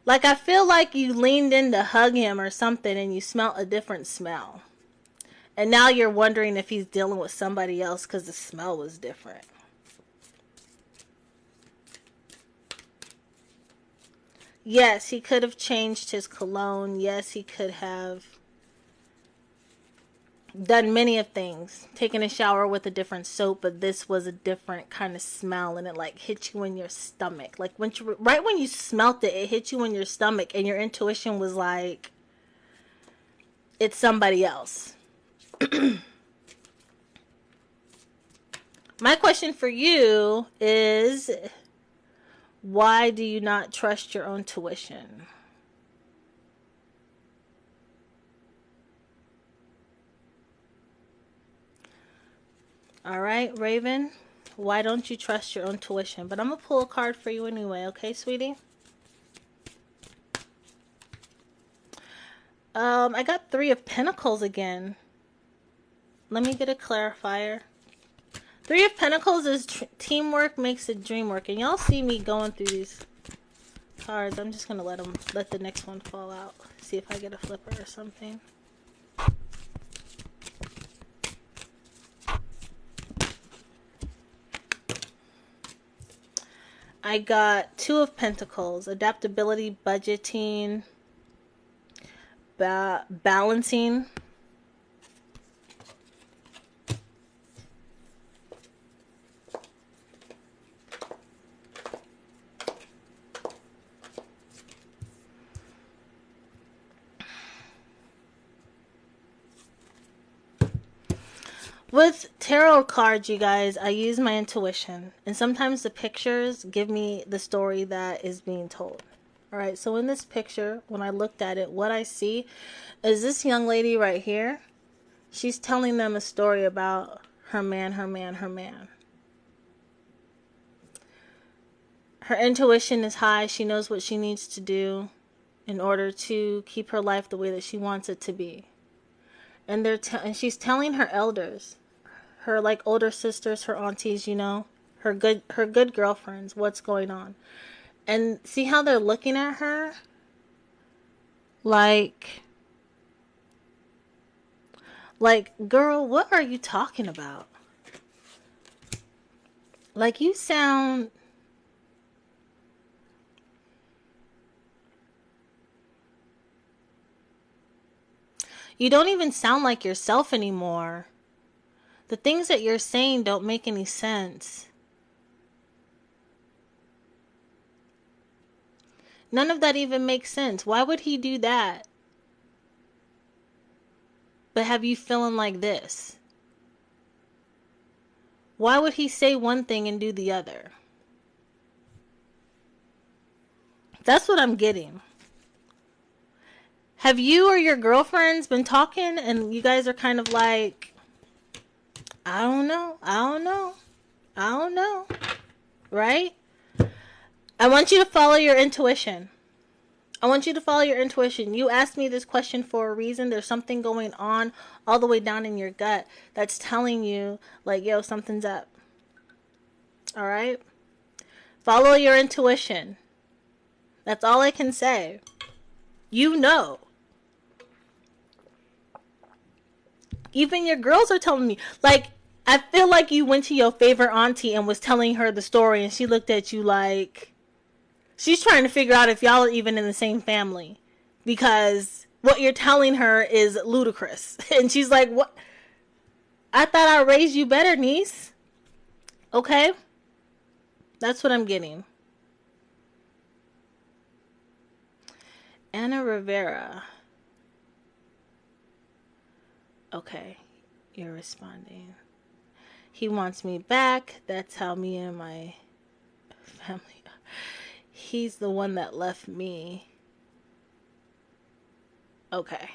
Like, I feel like you leaned in to hug him or something and you smelt a different smell. And now you're wondering if he's dealing with somebody else because the smell was different. Yes, he could have changed his cologne. Yes, he could have done many of things. Taken a shower with a different soap, but this was a different kind of smell, and it like hit you in your stomach. Like right when you smelt it, it hit you in your stomach, and your intuition was like, it's somebody else. My question for you is, why do you not trust your own tuition? All right, Raven, why don't you trust your own tuition? But I'm going to pull a card for you anyway, okay, sweetie? I got 3 of Pentacles again. Let me get a clarifier. 3 of Pentacles is teamwork makes a dream work. And y'all see me going through these. cards. I'm just gonna let the next one fall out. See if I get a flipper or something. I got Two of Pentacles, adaptability, budgeting, balancing. With tarot cards, you guys, I use my intuition. And sometimes the pictures give me the story that is being told. Alright, so in this picture, when I looked at it, what I see is this young lady right here. She's telling them a story about her man, her man, her man. Her intuition is high. She knows what she needs to do in order to keep her life the way that she wants it to be. And she's telling her elders, her like older sisters, her aunties, you know, her good girlfriends, what's going on. And see how they're looking at her? Like, girl, what are you talking about? Like, you sound... You don't even sound like yourself anymore. The things that you're saying don't make any sense. None of that even makes sense. Why would he do that? But have you feeling like this? Why would he say one thing and do the other? That's what I'm getting. Have you or your girlfriends been talking and you guys are kind of like, I don't know, right? I want you to follow your intuition. You asked me this question for a reason. There's something going on all the way down in your gut that's telling you, like, yo, something's up. All right? Follow your intuition. That's all I can say. You know. Even your girls are telling me, like, I feel like you went to your favorite auntie and was telling her the story and she looked at you like she's trying to figure out if y'all are even in the same family because what you're telling her is ludicrous. And she's like, what? I thought I raised you better, niece. Okay? That's what I'm getting. Anna Rivera. Okay, you're responding. He wants me back. That's how me and my family... He's the one that left me. Okay.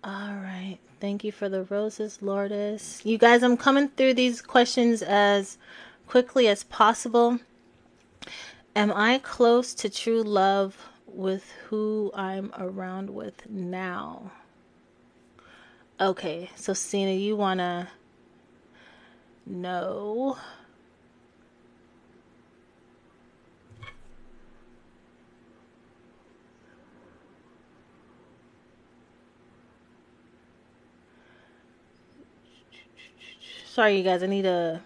Alright. Thank you for the roses, Lourdes. You guys, I'm coming through these questions as quickly as possible. Am I close to true love with who I'm around with now? Okay, so Cena, you wanna know? Sorry, you guys, I need to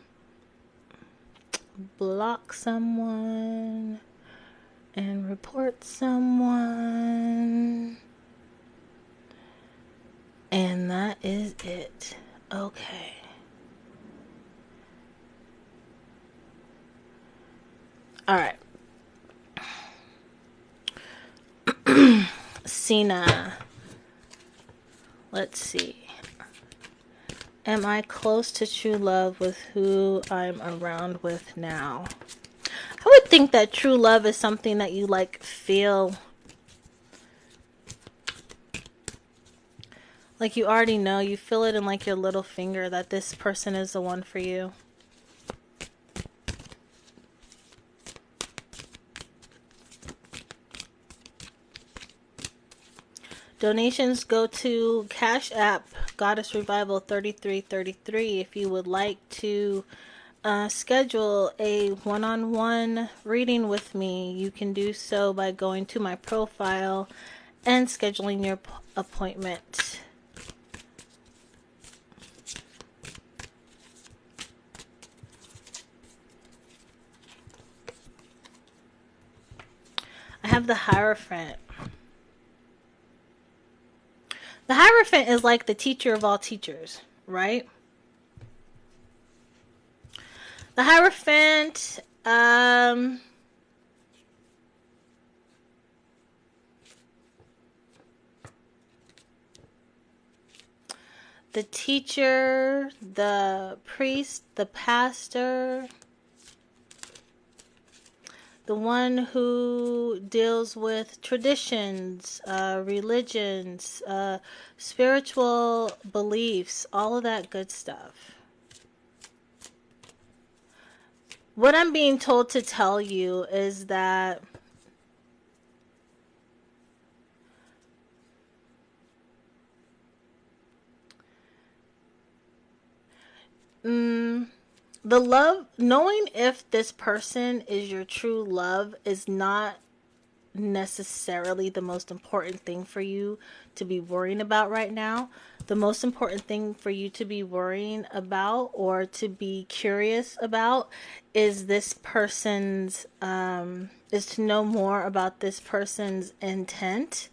block someone and report someone. And that is it. Okay. Alright. Cena. Let's see. Am I close to true love with who I'm around with now? I would think that true love is something that you like feel. Like you already know. You feel it in like your little finger that this person is the one for you. Donations go to Cash App, Goddess Revival 3333. If you would like to schedule a one-on-one reading with me, you can do so by going to my profile and scheduling your appointment. I have the Hierophant. The Hierophant is like the teacher of all teachers, right? The Hierophant, the teacher, the priest, the pastor, the one who deals with traditions, religions, spiritual beliefs, all of that good stuff. What I'm being told to tell you is that the love, knowing if this person is your true love is not necessarily the most important thing for you to be worrying about right now. The most important thing for you to be worrying about or to be curious about is this person's is to know more about this person's intent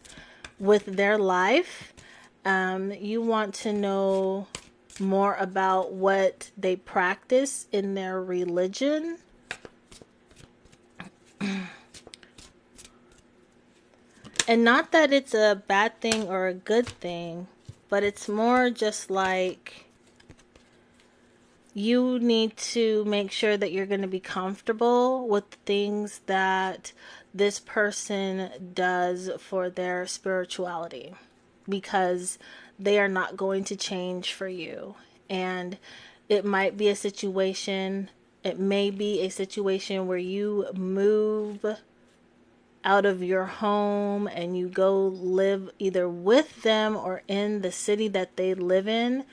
with their life. You want to know more about what they practice in their religion. And not that it's a bad thing or a good thing, but it's more just like you need to make sure that you're going to be comfortable with the things that this person does for their spirituality, because they are not going to change for you. And it might be a situation, it may be a situation where you move out of your home and you go live either with them or in the city that they live in,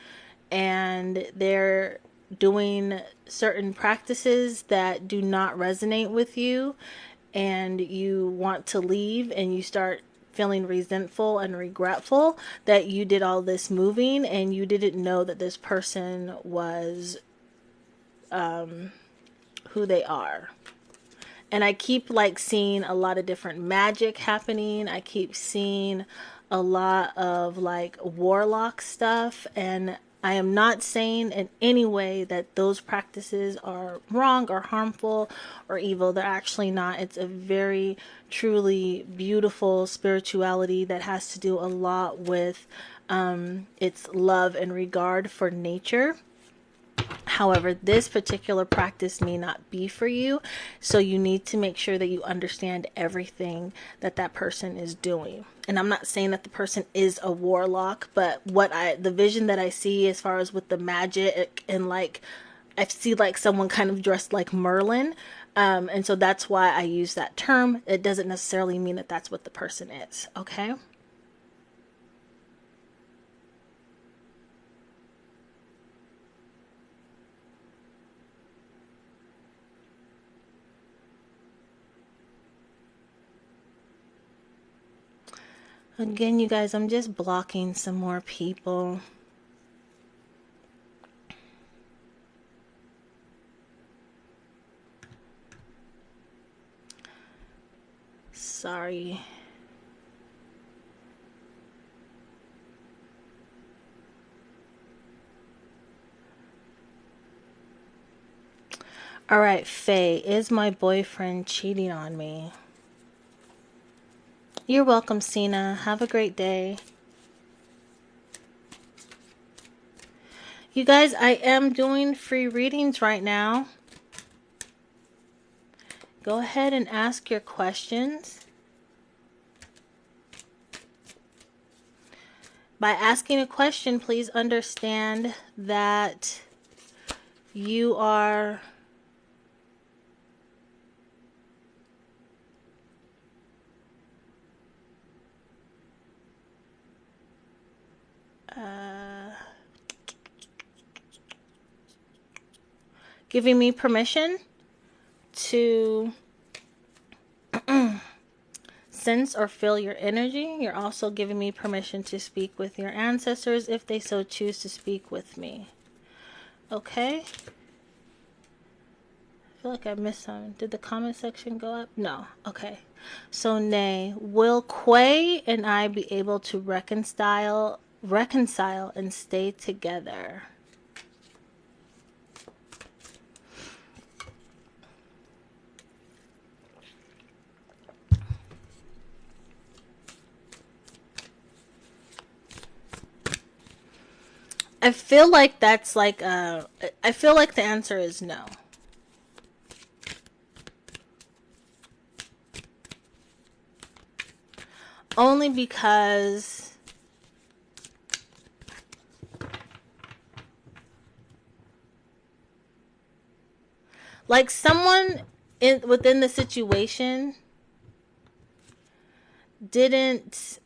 and they're doing certain practices that do not resonate with you, and you want to leave and you start feeling resentful and regretful that you did all this moving and you didn't know that this person was who they are. And I keep like seeing a lot of different magic happening. I keep seeing a lot of like warlock stuff. And I am not saying in any way that those practices are wrong or harmful or evil. They're actually not. It's a very truly beautiful spirituality that has to do a lot with its love and regard for nature. However, this particular practice may not be for you, so you need to make sure that you understand everything that that person is doing. And I'm not saying that the person is a warlock, but the vision that I see as far as with the magic and like, I see like someone kind of dressed like Merlin. And so that's why I use that term. It doesn't necessarily mean that that's what the person is. Okay. Again, you guys, I'm just blocking some more people. Sorry. All right, Faye, is my boyfriend cheating on me? You're welcome, Cena. Have a great day. You guys, I am doing free readings right now. Go ahead and ask your questions. By asking a question, please understand that you are giving me permission to sense or feel your energy. You're also giving me permission to speak with your ancestors if they so choose to speak with me. Okay. I feel like I missed some. Did the comment section go up? No. Okay. So, Nay, will Quay and I be able to reconcile and stay together? I feel like that's like I feel like the answer is no. Only because like someone within the situation didn't.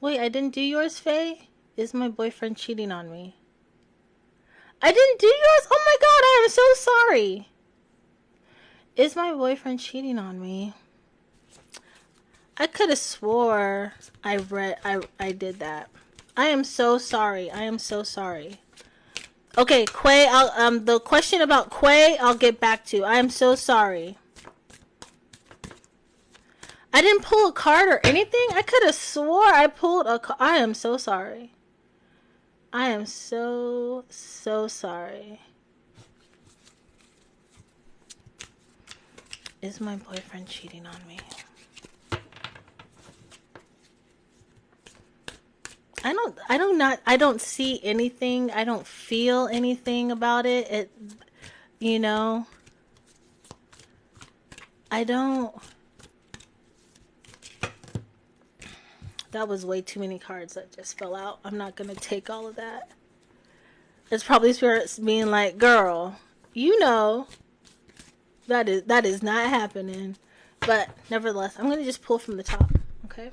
Wait, I didn't do yours, Faye? Is my boyfriend cheating on me? I didn't do yours? Oh my god, I am so sorry. Is my boyfriend cheating on me? I could have swore I did that. I am so sorry. I am so sorry. Okay, Quay, the question about Quay, I'll get back to. I am so sorry. I didn't pull a card or anything. I could have swore I pulled a card. I am so sorry. I am so sorry. Is my boyfriend cheating on me? I don't see anything. I don't feel anything about it. You know, I don't. That was way too many cards that just fell out. I'm not going to take all of that. It's probably spirits being like, girl, you know, that is not happening. But nevertheless, I'm going to just pull from the top. Okay.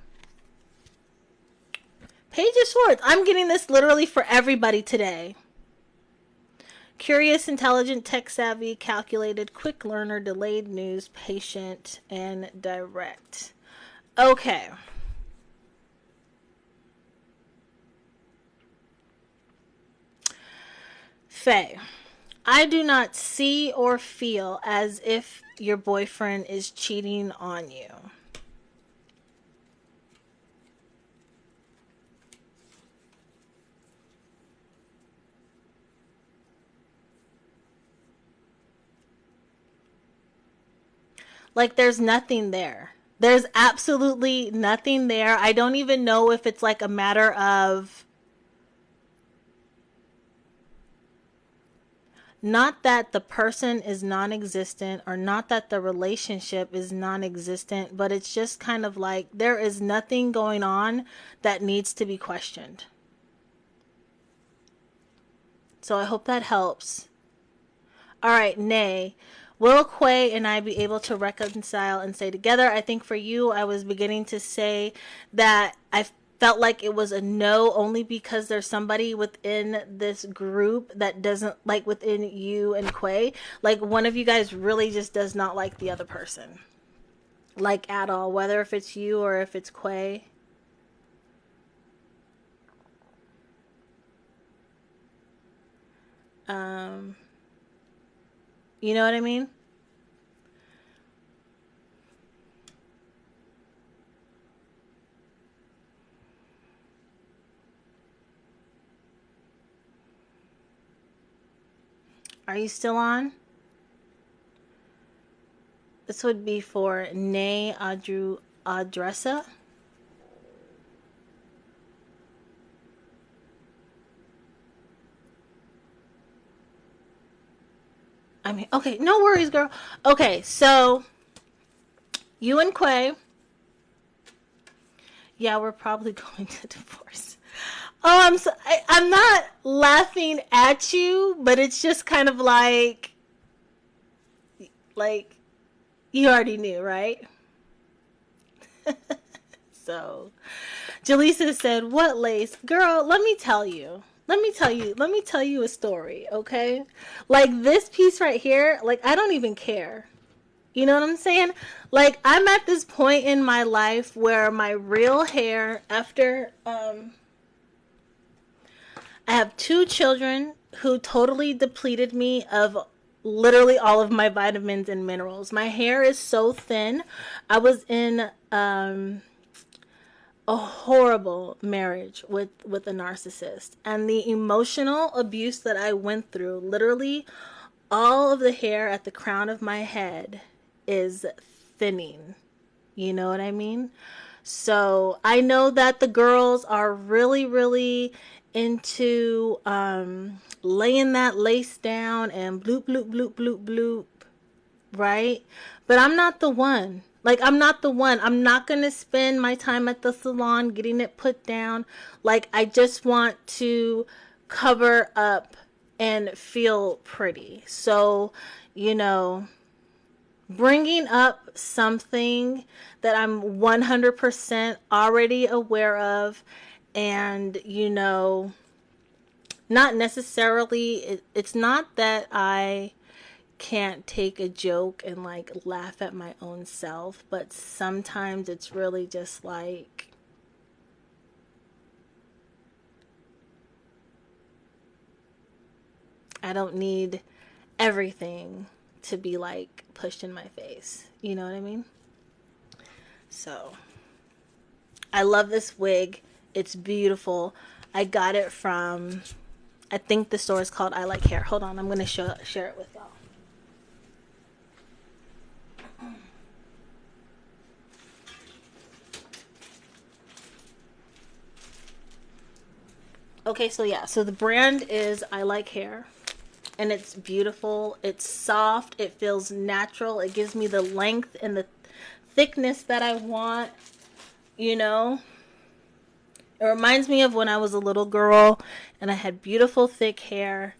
Page of Swords. I'm getting this literally for everybody today. Curious, intelligent, tech-savvy, calculated, quick learner, delayed news, patient, and direct. Okay. Faye, I do not see or feel as if your boyfriend is cheating on you. Like, there's nothing there. There's absolutely nothing there. I don't even know if it's like a matter of not that the person is non-existent or not that the relationship is non-existent, but it's just kind of like there is nothing going on that needs to be questioned. So I hope that helps. All right, Nay. Will Quay and I be able to reconcile and stay together? I think for you, I was beginning to say that I felt like it was a no only because there's somebody within this group that doesn't like within you and Quay. Like one of you guys really just does not like the other person. Like at all, whether if it's you or if it's Quay. You know what I mean? Are you still on? This would be for Nay Adressa. I mean, okay, no worries, girl. Okay, so you and Quay. Yeah, we're probably going to divorce. Oh, I'm not laughing at you, but it's just kind of like you already knew, right? So, Jaleesa said, "What lace, girl? Let me tell you. let me tell you a story, okay? Like this piece right here, like I don't even care. You know what I'm saying? Like I'm at this point in my life where my real hair after I have two children who totally depleted me of literally all of my vitamins and minerals. My hair is so thin. I was in a horrible marriage with a narcissist, and the emotional abuse that I went through, literally all of the hair at the crown of my head is thinning. You know what I mean? So I know that the girls are really, really into laying that lace down and bloop, bloop, bloop, bloop, bloop, right? But I'm not the one. Like, I'm not the one. I'm not going to spend my time at the salon getting it put down. Like, I just want to cover up and feel pretty. So, you know, bringing up something that I'm 100% already aware of, and you know, not necessarily it's not that I can't take a joke and like laugh at my own self, but sometimes it's really just like I don't need everything to be like pushed in my face. You know what I mean? So, I love this wig. It's beautiful. I got it from, I think the store is called I Like Hair. Hold on, I'm going to share it with y'all. Okay, so yeah, so the brand is I Like Hair. And it's beautiful. It's soft. It feels natural. It gives me the length and the thickness that I want, you know. It reminds me of when I was a little girl and I had beautiful thick hair.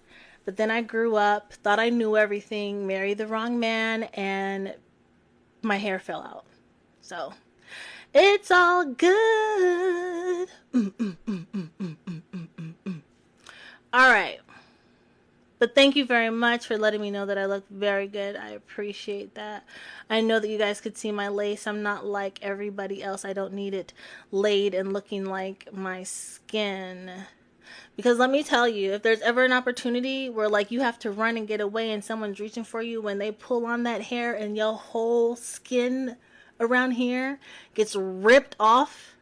But then I grew up, thought I knew everything, married the wrong man, and my hair fell out. So, it's all good. All right. But thank you very much for letting me know that I look very good. I appreciate that. I know that you guys could see my lace. I'm not like everybody else. I don't need it laid and looking like my skin. Because let me tell you, if there's ever an opportunity where like you have to run and get away and someone's reaching for you, when they pull on that hair and your whole skin around here gets ripped off.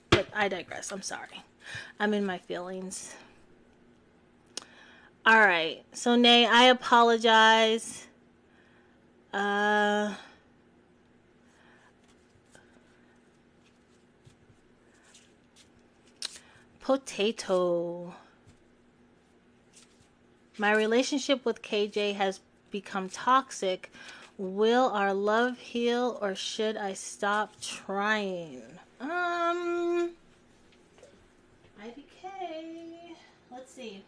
But I digress. I'm sorry. I'm in my feelings. All right. So, Nay, I apologize. Potato. My relationship with KJ has become toxic. Will our love heal or should I stop trying? IDK. Let's see.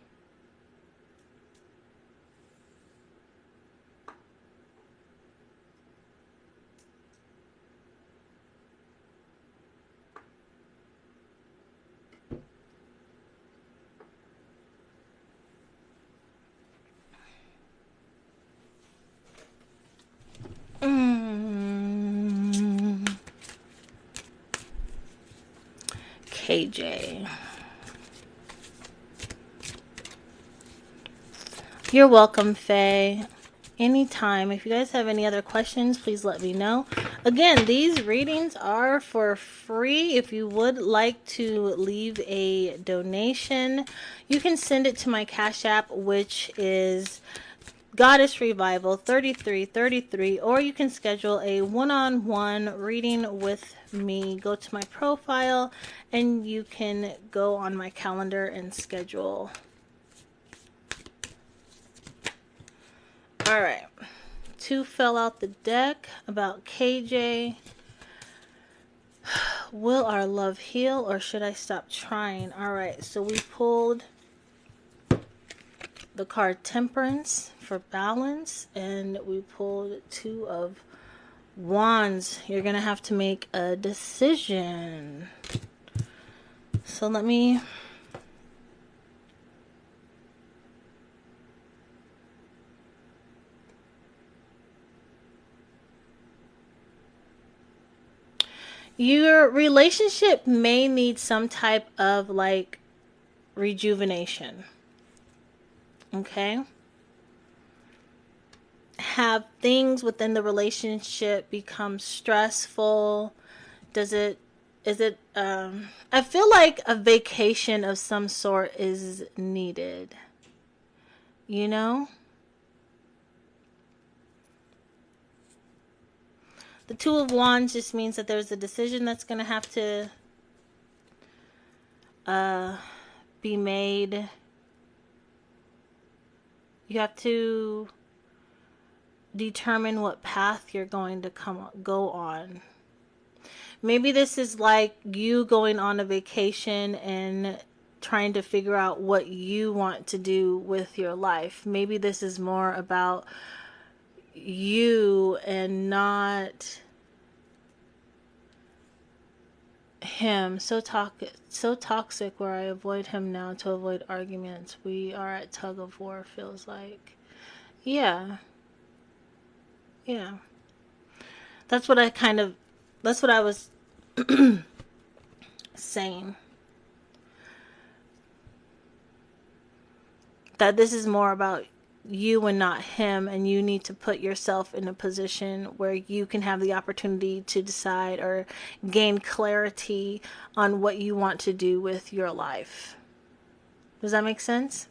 KJ. You're welcome, Faye. Anytime. If you guys have any other questions, please let me know. Again, these readings are for free. If you would like to leave a donation, you can send it to my Cash App, which is Goddess Revival 3333, or you can schedule a one-on-one reading with me. Go to my profile and you can go on my calendar and schedule. All right. 2 fell out the deck about KJ. Will our love heal or should I stop trying? All right. So we pulled the card Temperance for balance, and we pulled 2 of Wands. You're going to have to make a decision. So let me... Your relationship may need some type of like rejuvenation. Okay? Have things within the relationship become stressful? Is it I feel like a vacation of some sort is needed. You know? The Two of Wands just means that there's a decision that's going to have to be made. You have to determine what path you're going to go on. Maybe this is like you going on a vacation and trying to figure out what you want to do with your life. Maybe this is more about you and not him. So toxic where I avoid him now to avoid arguments. We are at tug of war, feels like. Yeah. That's what I was saying. That this is more about you and not him, and you need to put yourself in a position where you can have the opportunity to decide or gain clarity on what you want to do with your life. Does that make sense?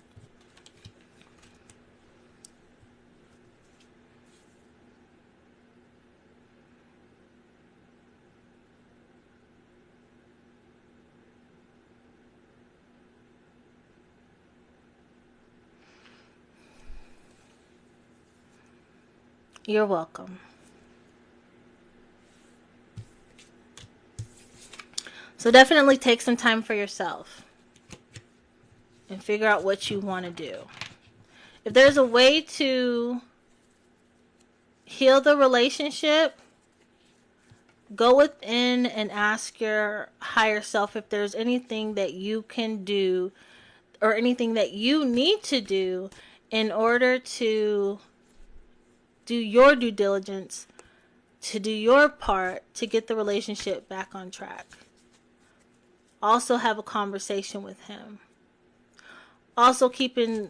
You're welcome. So definitely take some time for yourself and figure out what you want to do. If there's a way to heal the relationship, go within and ask your higher self if there's anything that you can do or anything that you need to do in order to do your due diligence, to do your part to get the relationship back on track. Also have a conversation with him. Also keep in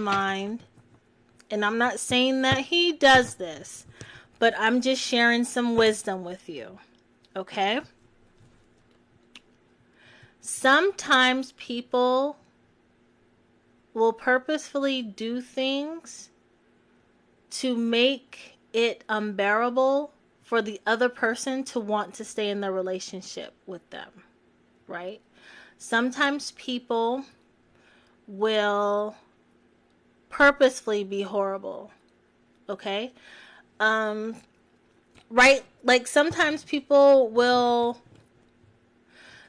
mind, and I'm not saying that he does this, but I'm just sharing some wisdom with you. Okay? Sometimes people will purposefully do things to make it unbearable for the other person to want to stay in the relationship with them, right? Sometimes people will purposefully be horrible, okay? Right? Like sometimes people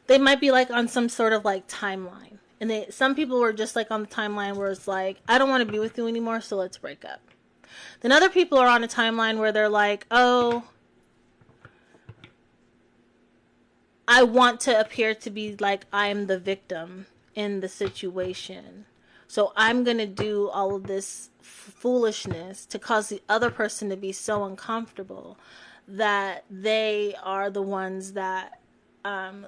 they might be like on some sort of like timeline. And some people were just like on the timeline where it's like, I don't want to be with you anymore, so let's break up. Then other people are on a timeline where they're like, oh, I want to appear to be like I'm the victim in the situation. So I'm going to do all of this foolishness to cause the other person to be so uncomfortable that they are the ones that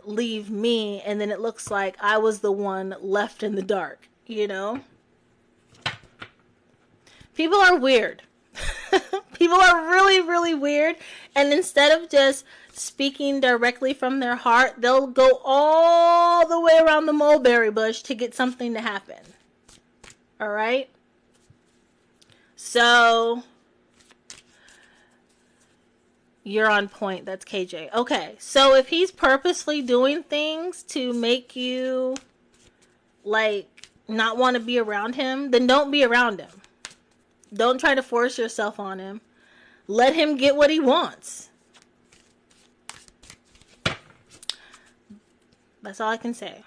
leave me. And then it looks like I was the one left in the dark, you know? People are weird. People are really, really weird. And instead of just speaking directly from their heart, they'll go all the way around the mulberry bush to get something to happen. All right? So, you're on point. That's KJ. Okay. So, if he's purposely doing things to make you, like, not want to be around him, then don't be around him. Don't try to force yourself on him. Let him get what he wants. That's all I can say.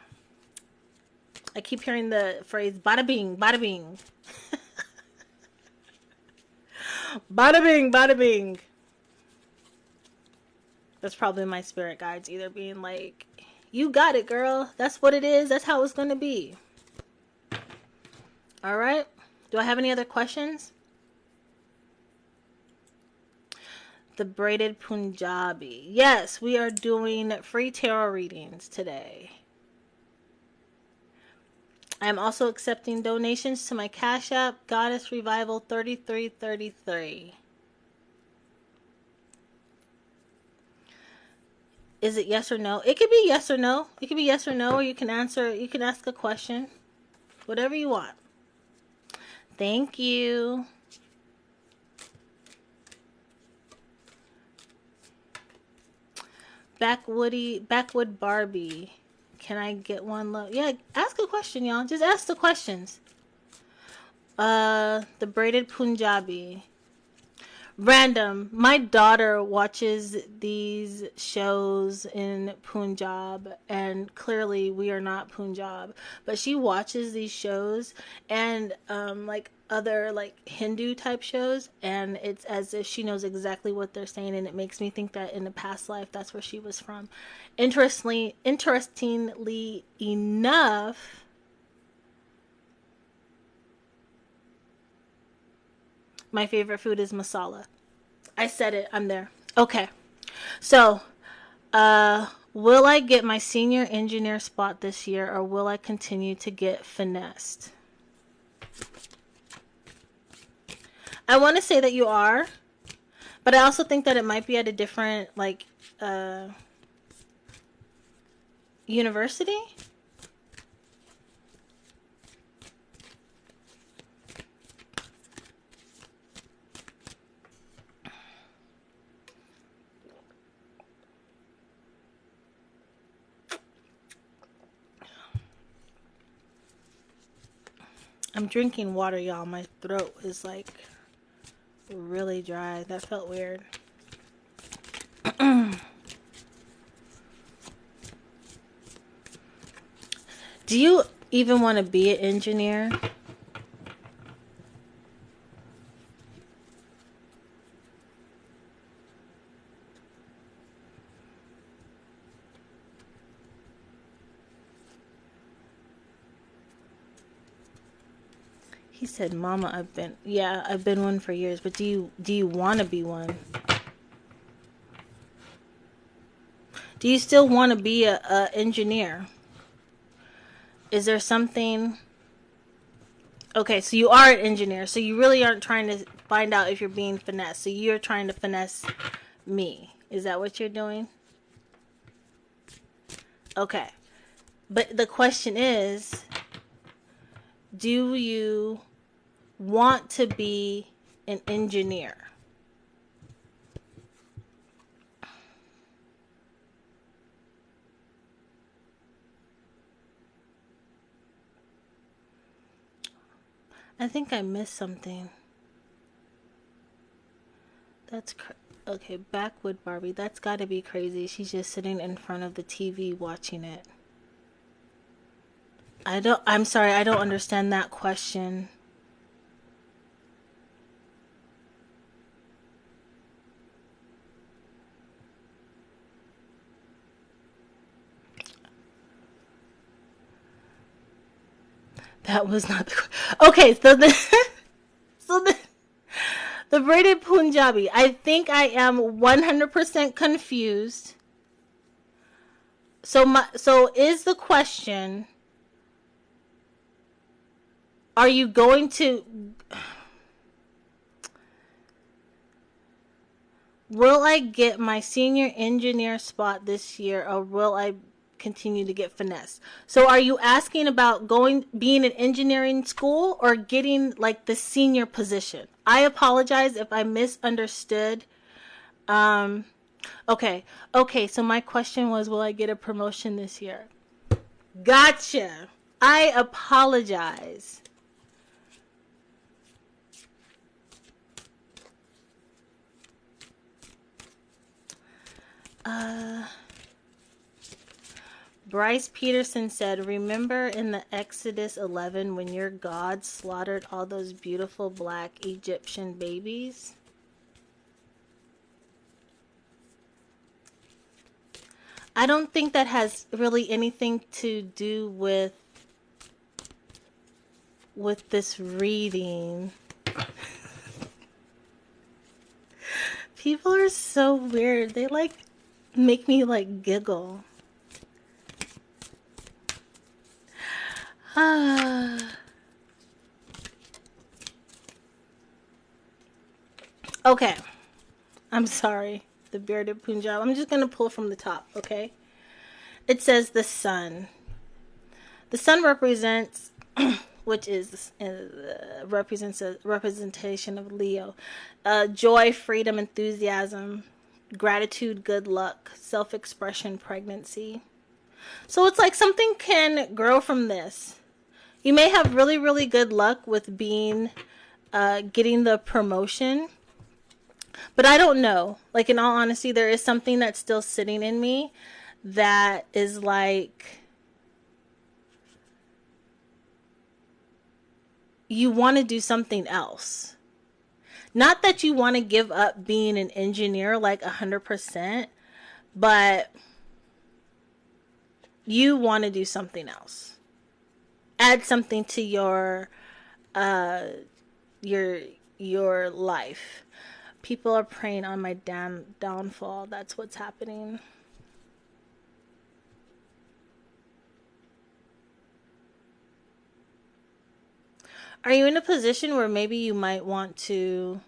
I keep hearing the phrase, bada bing, bada bing. Bada bing, bada bing. That's probably my spirit guides either being like, You got it, girl. That's what it is. That's how it's going to be. All right. Do I have any other questions? The braided Punjabi. Yes, we are doing free tarot readings today. I am also accepting donations to my Cash App, Goddess Revival 3333. Is it yes or no? It could be yes or no. It could be yes or no, or you can ask a question. Whatever you want. Thank you. Backwood Barbie. Can I get one love? Yeah, ask a question, y'all. Just ask the questions. The braided Punjabi. Random. My daughter watches these shows in Punjab, and clearly we are not Punjab, but she watches these shows and like other like Hindu type shows, and it's as if she knows exactly what they're saying, and it makes me think that in a past life that's where she was from. Interestingly enough, my favorite food is masala. I said it. I'm there. Okay. So, will I get my senior engineer spot this year, or will I continue to get finessed? I want to say that you are, but I also think that it might be at a different, like, university. I'm drinking water, y'all. My throat is like really dry. That felt weird. Do you even want to be an engineer? He said, "Mama, I've been one for years, but do you want to be one? Do you still want to be a engineer? Is there something?" Okay, so you are an engineer, so you really aren't trying to find out if you're being finessed. So you're trying to finesse me. Is that what you're doing? Okay. But the question is, do you want to be an engineer? I think I missed something. Okay, Backwood Barbie. That's got to be crazy. She's just sitting in front of the TV watching it. I'm sorry, I don't understand that question. That was not the okay. So the braided Punjabi. I think I am 100% confused. So is the question: are you going to? Will I get my senior engineer spot this year, or will I continue to get finesse? So are you asking about being in engineering school, or getting like the senior position? I apologize if I misunderstood. Okay. So my question was, will I get a promotion this year? Gotcha. I apologize. Bryce Peterson said, remember in the Exodus 11 when your God slaughtered all those beautiful black Egyptian babies? I don't think that has really anything to do with this reading. People are so weird. They like make me like giggle. Okay. I'm sorry. The bearded Punjab. I'm just going to pull from the top, okay? It says the sun. The sun represents, which is represents a representation of Leo. Joy, freedom, enthusiasm, gratitude, good luck, self-expression, pregnancy. So it's like something can grow from this. You may have really, really good luck with being, getting the promotion. But I don't know. Like, in all honesty, there is something that's still sitting in me that is like, you want to do something else. Not that you want to give up being an engineer like 100%, but you want to do something else. Add something to your life. People are preying on my downfall. That's what's happening. Are you in a position where maybe you might want to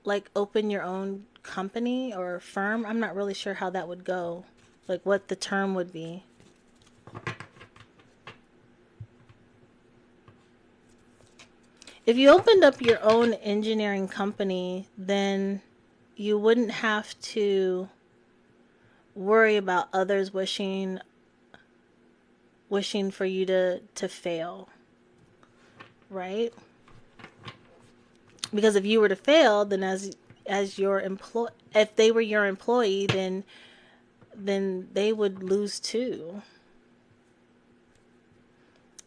like open your own company or firm? I'm not really sure how that would go. Like what the term would be. If you opened up your own engineering company, then you wouldn't have to worry about others wishing for you to fail. Right? Because if you were to fail, then as your if they were your employee, then they would lose too.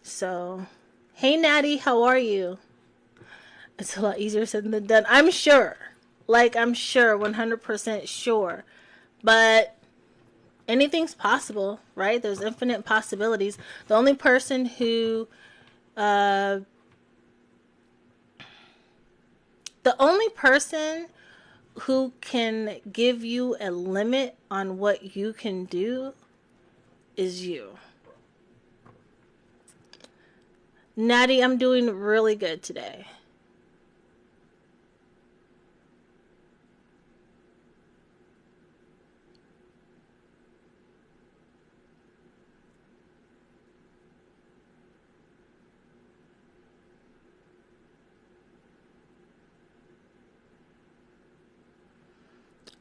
So, hey Natty, how are you? It's a lot easier said than done. I'm sure. Like, I'm sure, 100% sure. But anything's possible, right? There's infinite possibilities. The only person who, the only person who can give you a limit on what you can do is you. Natty, I'm doing really good today.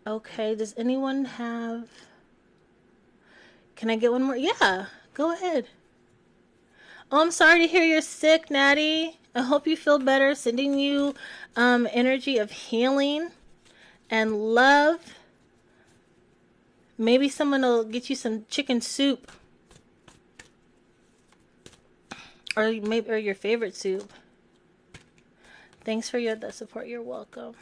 Okay, does anyone have... Can I get one more? Yeah, go ahead. Oh, I'm sorry to hear you're sick, Natty. I hope you feel better. Sending you energy of healing and love. Maybe someone will get you some chicken soup. Or your favorite soup. Thanks for the support. You're welcome.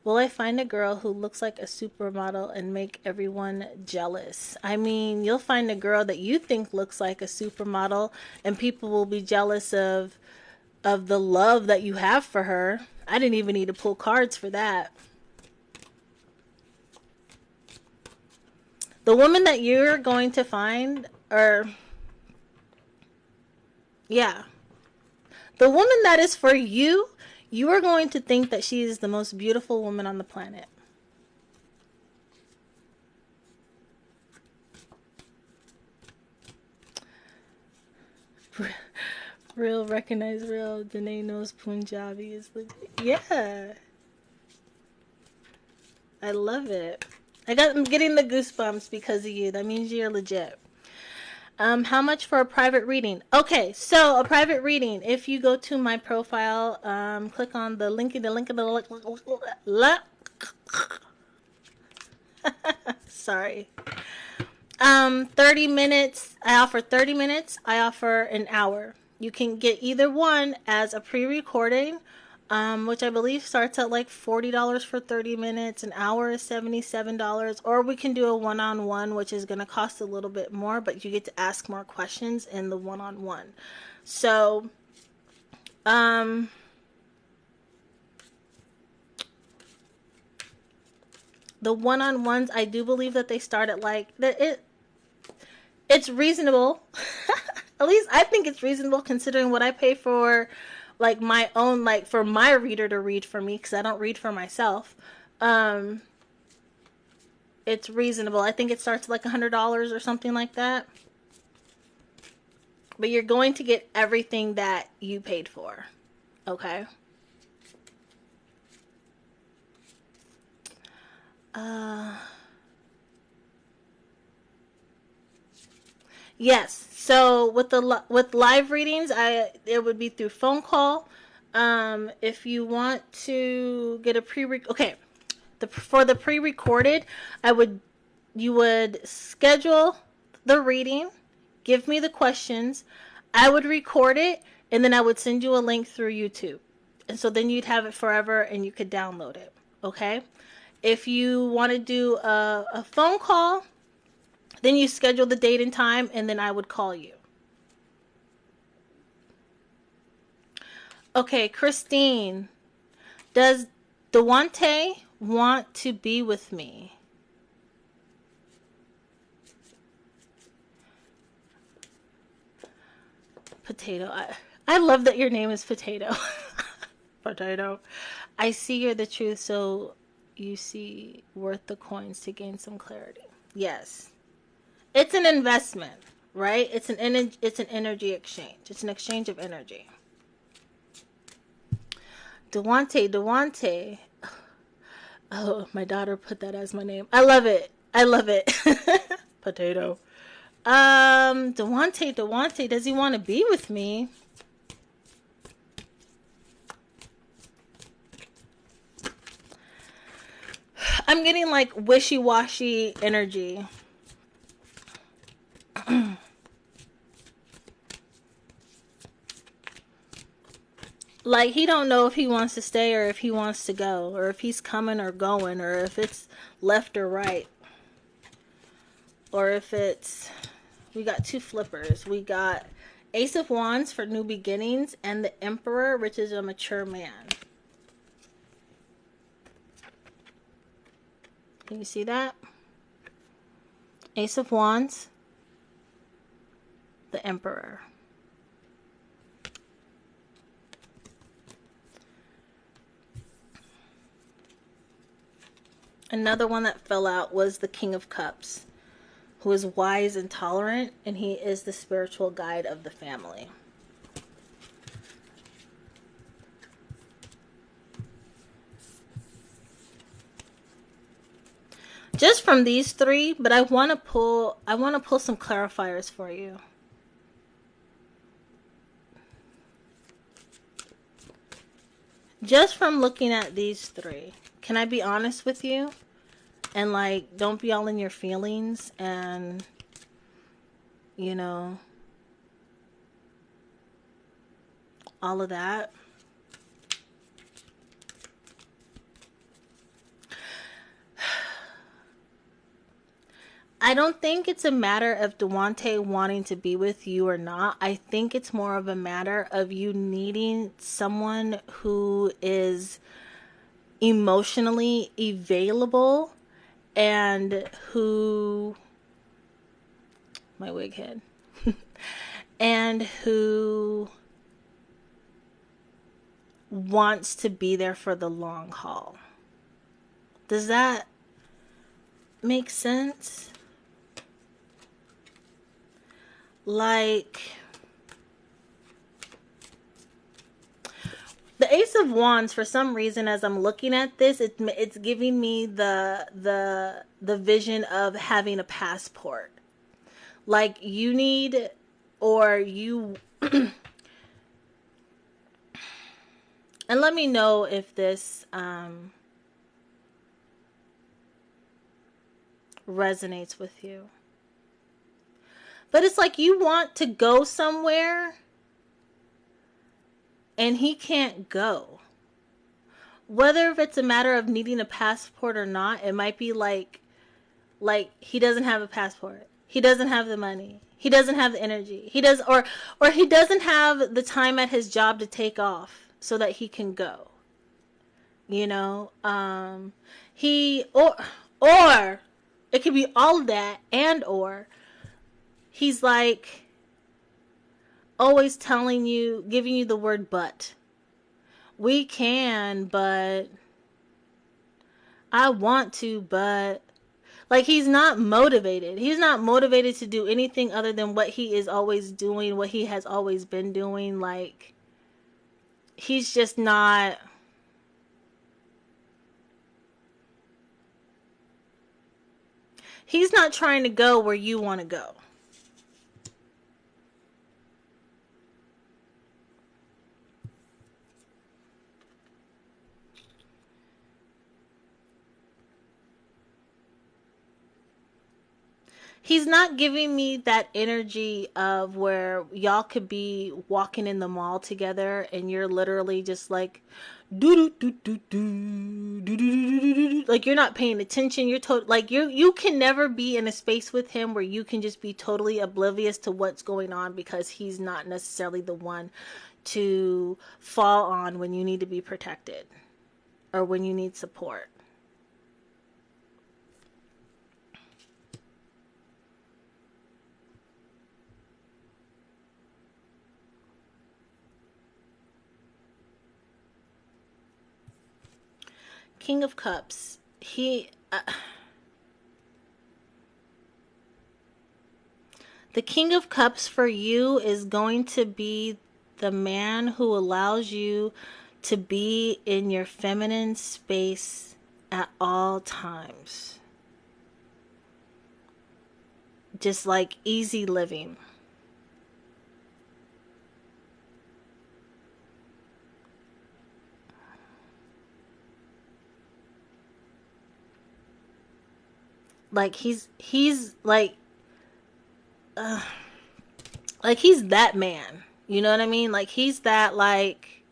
Will I find a girl who looks like a supermodel and make everyone jealous? I mean, you'll find a girl that you think looks like a supermodel and people will be jealous of the love that you have for her. I didn't even need to pull cards for that. The woman that you're going to find, yeah. The woman that is for you, you are going to think that she is the most beautiful woman on the planet. Real, recognize real. Danae knows Punjabi is legit. Yeah. I love it. I'm getting the goosebumps because of you. That means you're legit. How much for a private reading? Okay, so a private reading. If you go to my profile, click on the link. Sorry. 30 minutes. I offer 30 minutes. I offer an hour. You can get either one as a pre-recording which I believe starts at like $40 for 30 minutes. An hour is $77. Or we can do a one-on-one, which is going to cost a little bit more, but you get to ask more questions in the one-on-one. So, the one-on-ones, I do believe that they start at like it's reasonable. At least I think it's reasonable considering what I pay for, like my own, like for my reader to read for me, because I don't read for myself. It's reasonable. I think it starts at like $100 or something like that. But you're going to get everything that you paid for. Okay. Yes. So with with live readings, it would be through phone call. If you want to get a for the pre-recorded, you would schedule the reading, give me the questions, I would record it, and then I would send you a link through YouTube. And so then you'd have it forever and you could download it. Okay? If you want to do a phone call, then you schedule the date and time, and then I would call you. Okay, Christine. Does Dewante want to be with me? Potato. I love that your name is Potato. Potato. I see you're the truth, so you see worth the coins to gain some clarity. Yes. It's an investment, right? It's an energy exchange. It's an exchange of energy. Dewante. Oh, my daughter put that as my name. I love it. Potato. Dewante, does he want to be with me? I'm getting like wishy-washy energy. Like he don't know if he wants to stay or if he wants to go, or if he's coming or going, or if it's left or right, or if it's... We got two flippers. We got Ace of Wands for new beginnings and the Emperor, which is a mature man. Can you see that? Ace of Wands, the Emperor. Another one that fell out was the King of Cups, who is wise and tolerant, and he is the spiritual guide of the family. Just from these three, but I want to pull some clarifiers for you. Just from looking at these three, can I be honest with you? And like, don't be all in your feelings and, you know, all of that. I don't think it's a matter of Dewante wanting to be with you or not. I think it's more of a matter of you needing someone who is emotionally available and who... My wig head. And who wants to be there for the long haul. Does that make sense? Like, the Ace of Wands, for some reason, as I'm looking at this, it's giving me the vision of having a passport. Like, you need, or you... And let me know if this resonates with you. But it's like you want to go somewhere and he can't go. whether if it's a matter of needing a passport or not, it might be like he doesn't have a passport. He doesn't have the money. He doesn't have the energy. He does or he doesn't have the time at his job to take off so that he can go. You know, he or it could be all of that, and or he's like always telling you, giving you the word but. We can, but I want to, but like he's not motivated. He's not motivated to do anything other than what he is always doing, what he has always been doing. Like he's just not. He's not trying to go where you want to go. He's not giving me that energy of where y'all could be walking in the mall together and you're literally just like do do do do do do do, like you're not paying attention. You're like you can never be in a space with him where you can just be totally oblivious to what's going on, because he's not necessarily the one to fall on when you need to be protected or when you need support. King of Cups. The King of Cups for you is going to be the man who allows you to be in your feminine space at all times. Just like easy living. Like he's like he's that man. You know what I mean? Like he's that like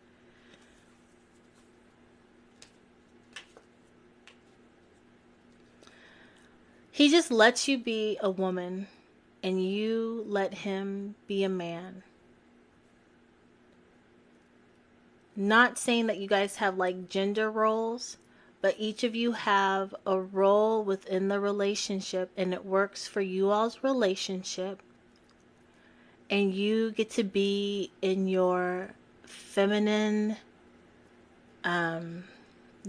he just lets you be a woman and you let him be a man. Not saying that you guys have like gender roles, but each of you have a role within the relationship and it works for you all's relationship. And you get to be in your feminine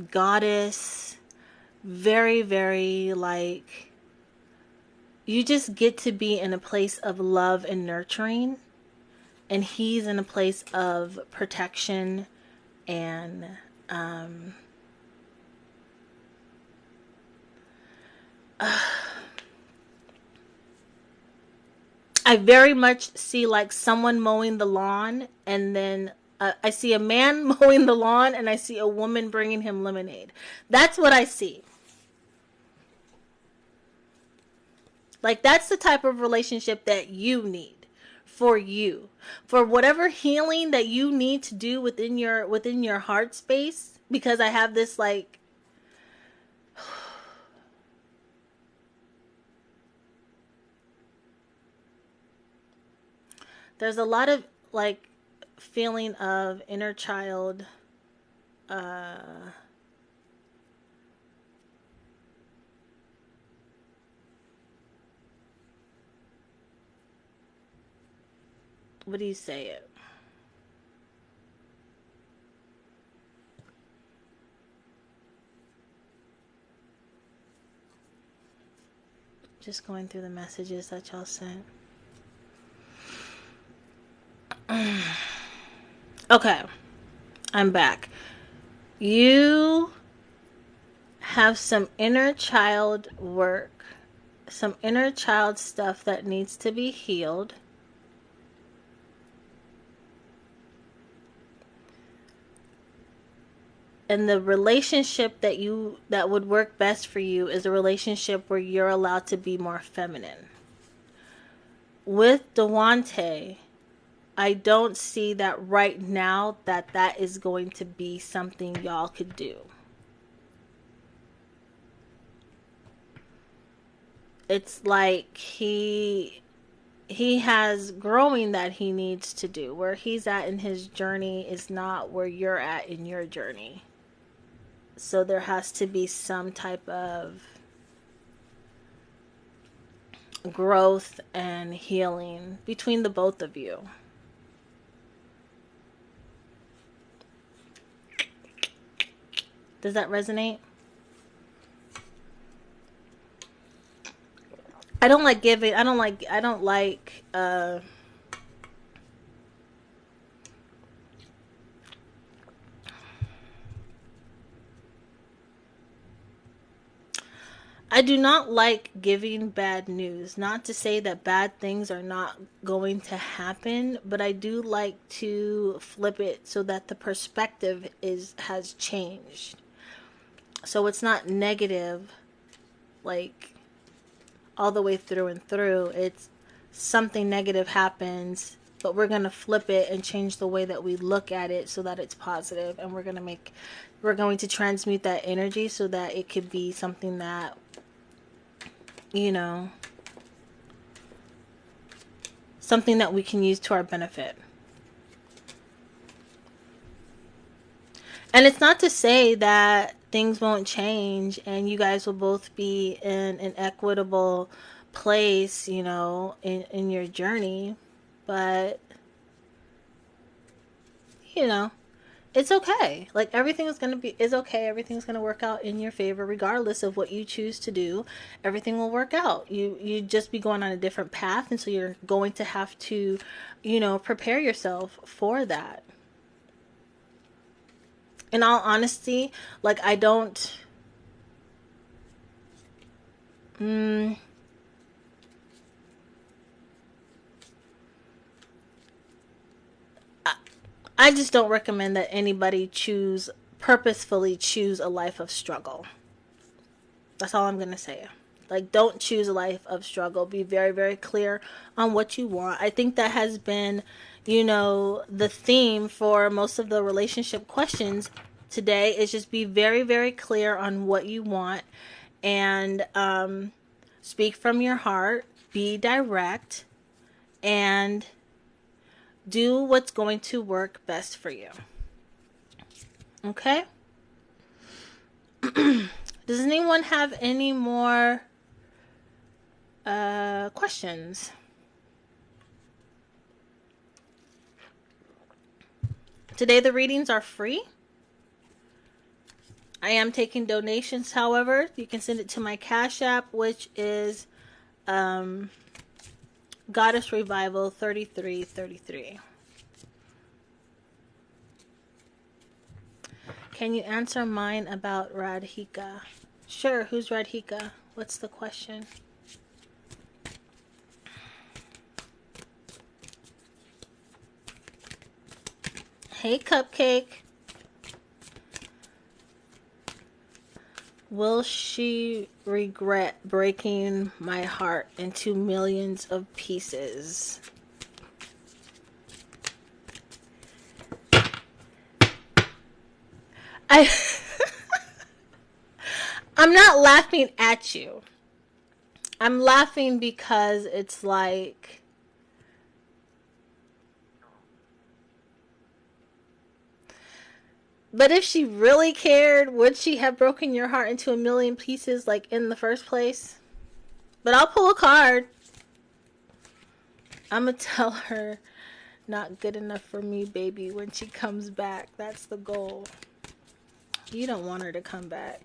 goddess, very, very like, you just get to be in a place of love and nurturing. And he's in a place of protection and I very much see like someone mowing the lawn, and then I see a man mowing the lawn, and I see a woman bringing him lemonade. That's what I see. Like that's the type of relationship that you need for you, for whatever healing that you need to do within your heart space. Because I have this like there's a lot of like feeling of inner child what do you say it? Just going through the messages that y'all sent. Okay, I'm back. You have some inner child work, some inner child stuff that needs to be healed. And the relationship that would work best for you is a relationship where you're allowed to be more feminine. With Dewante, I don't see that right now that is going to be something y'all could do. It's like he has growing that he needs to do. Where he's at in his journey is not where you're at in your journey. So there has to be some type of growth and healing between the both of you. Does that resonate? I don't like giving. I don't like. I do not like giving bad news. Not to say that bad things are not going to happen, but I do like to flip it so that the perspective has changed. So it's not negative, like all the way through and through. It's something negative happens, but we're going to flip it and change the way that we look at it so that it's positive, and we're going to transmute that energy so that it could be something that, you know, something that we can use to our benefit. And it's not to say that things won't change and you guys will both be in an equitable place, you know, in your journey. But, you know, it's okay. Like, everything is okay. Everything's going to work out in your favor, regardless of what you choose to do. Everything will work out. You just be going on a different path. And so you're going to have to, you know, prepare yourself for that. In all honesty, like, I don't, I just don't recommend that anybody purposefully choose a life of struggle. That's all I'm going to say. Like, don't choose a life of struggle. Be very, very clear on what you want. I think that has been, you know, the theme for most of the relationship questions today, is just be very, very clear on what you want, and speak from your heart, be direct, and do what's going to work best for you. Okay? Does anyone have any more questions? Today the readings are free. I am taking donations, however. You can send it to my Cash App, which is Goddess Revival 3333. Can you answer mine about Radhika? Sure, who's Radhika? What's the question? Hey, Cupcake. Will she regret breaking my heart into millions of pieces? I'm not laughing at you. I'm laughing because it's like, but if she really cared, would she have broken your heart into a million pieces, like, in the first place? But I'll pull a card. I'm gonna tell her, not good enough for me, baby, when she comes back. That's the goal. You don't want her to come back.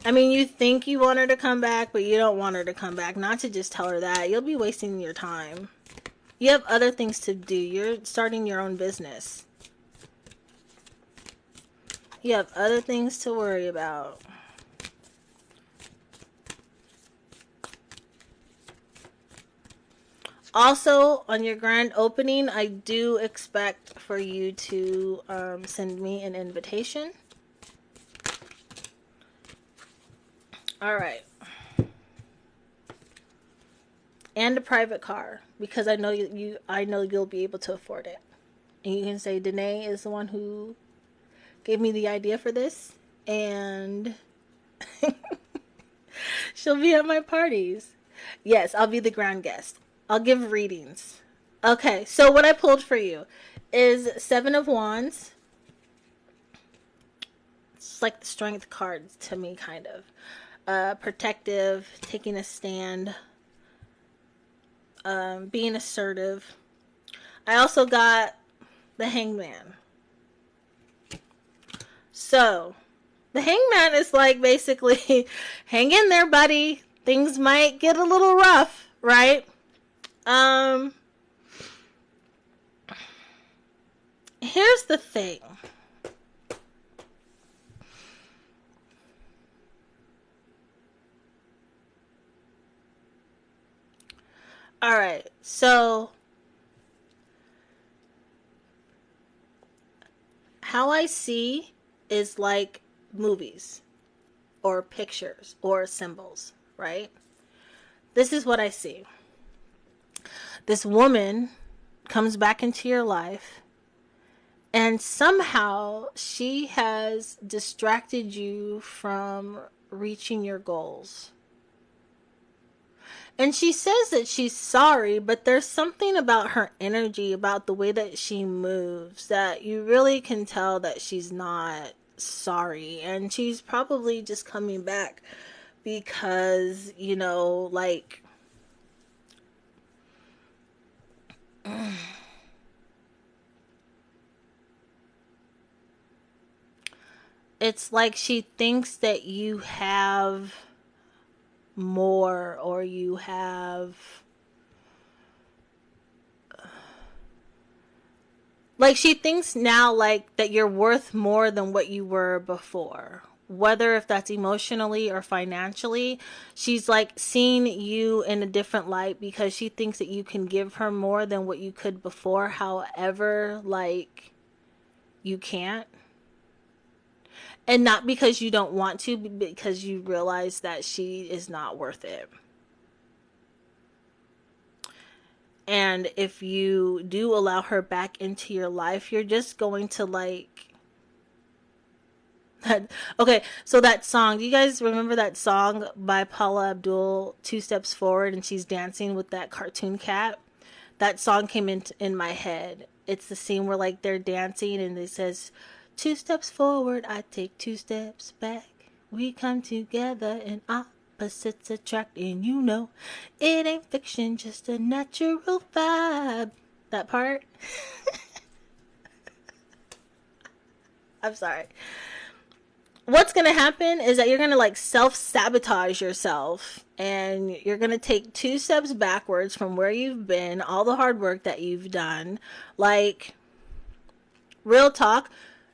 I mean, you think you want her to come back, but you don't want her to come back. Not to just tell her that. You'll be wasting your time. You have other things to do. You're starting your own business. You have other things to worry about. Also, on your grand opening, I do expect for you to send me an invitation. All right. and a private car, because I know I know you'll be able to afford it. And you can say Danae is the one who gave me the idea for this, and she'll be at my parties. Yes, I'll be the grand guest. I'll give readings. Okay, so what I pulled for you is Seven of Wands. It's like the strength cards to me, kind of. Protective, taking a stand, being assertive. I also got the Hangman. So, the Hangman is like basically, hang in there, buddy. Things might get a little rough, right? Here's the thing. Alright, so how I see is like movies or pictures or symbols, right? This is what I see. This woman comes back into your life, and somehow she has distracted you from reaching your goals. And she says that she's sorry, but there's something about her energy, about the way that she moves, that you really can tell that she's not sorry. And she's probably just coming back because, you know, like, it's like she thinks that you have more, or you have, like, she thinks now like that you're worth more than what you were before, whether if that's emotionally or financially. She's like seeing you in a different light because she thinks that you can give her more than what you could before. However, like, you can't. And not because you don't want to, but because you realize that she is not worth it. And if you do allow her back into your life, you're just going to like... Okay, so that song, do you guys remember that song by Paula Abdul, Two Steps Forward, and she's dancing with that cartoon cat? That song came in my head. It's the scene where like they're dancing and it says, 2 steps forward, I take 2 steps back. We come together and opposites attract. And you know, it ain't fiction, just a natural vibe. That part. I'm sorry. What's going to happen is that you're going to like self-sabotage yourself. And you're going to take 2 steps backwards from where you've been. All the hard work that you've done. Like, real talk.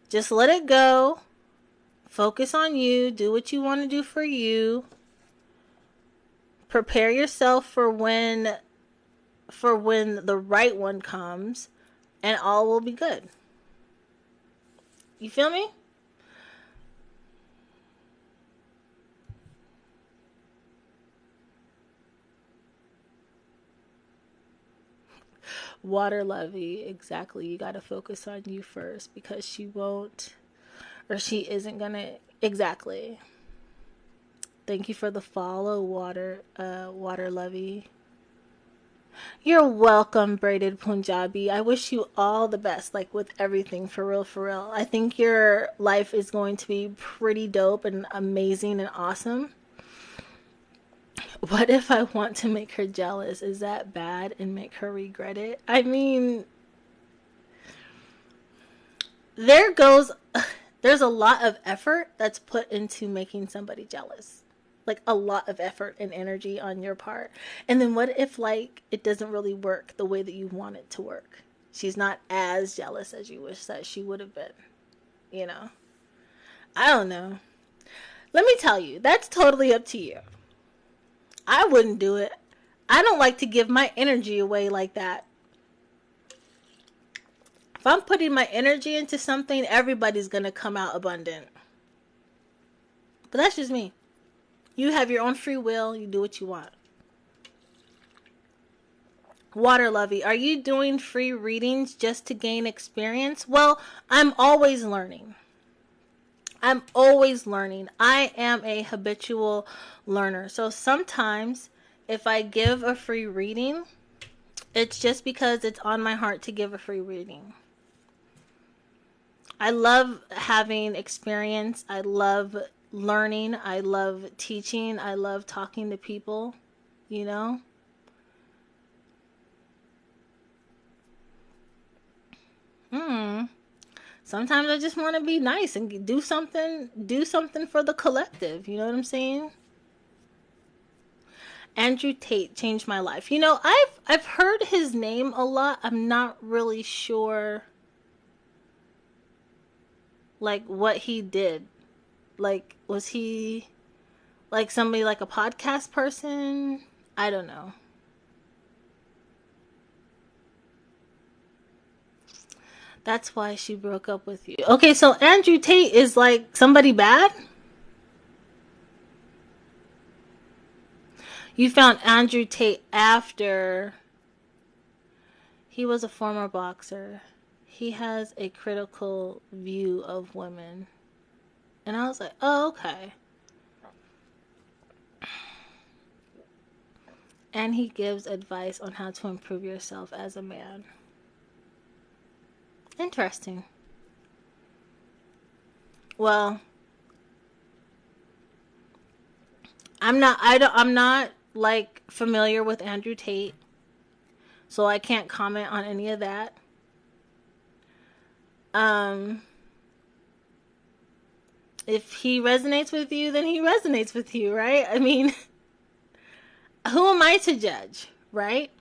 Just let it go. Focus on you. Do what you want to do for you. Prepare yourself for when the right one comes, and all will be good. You feel me? Water lovey, exactly. You got to focus on you first, because she won't, or she isn't gonna. Exactly. Thank you for the follow, water lovey. You're welcome, Braided Punjabi. I wish you all the best, like with everything, for real, for real. I think your life is going to be pretty dope and amazing and awesome. What if I want to make her jealous? Is that bad and make her regret it? I mean, there's a lot of effort that's put into making somebody jealous. Like a lot of effort and energy on your part. And then what if like it doesn't really work the way that you want it to work? She's not as jealous as you wish that she would have been. You know? I don't know. Let me tell you, that's totally up to you. I wouldn't do it. I don't like to give my energy away like that. If I'm putting my energy into something, everybody's going to come out abundant. But that's just me. You have your own free will. You do what you want. Water Lovey, are you doing free readings just to gain experience? Well, I'm always learning. I'm always learning. I am a habitual learner. So sometimes if I give a free reading, it's just because it's on my heart to give a free reading. I love having experience. I love learning. I love teaching. I love talking to people, you know? Sometimes I just want to be nice and do something for the collective, you know what I'm saying? Andrew Tate changed my life. You know, I've heard his name a lot. I'm not really sure like what he did. Like was he like somebody like a podcast person? I don't know. That's why she broke up with you. Okay, so Andrew Tate is like somebody bad? You found Andrew Tate after he was a former boxer. He has a critical view of women. And I was like, oh, okay. And he gives advice on how to improve yourself as a man. Interesting. Well, I'm not like familiar with Andrew Tate, so I can't comment on any of that. If he resonates with you, then he resonates with you, right? I mean, who am I to judge, right?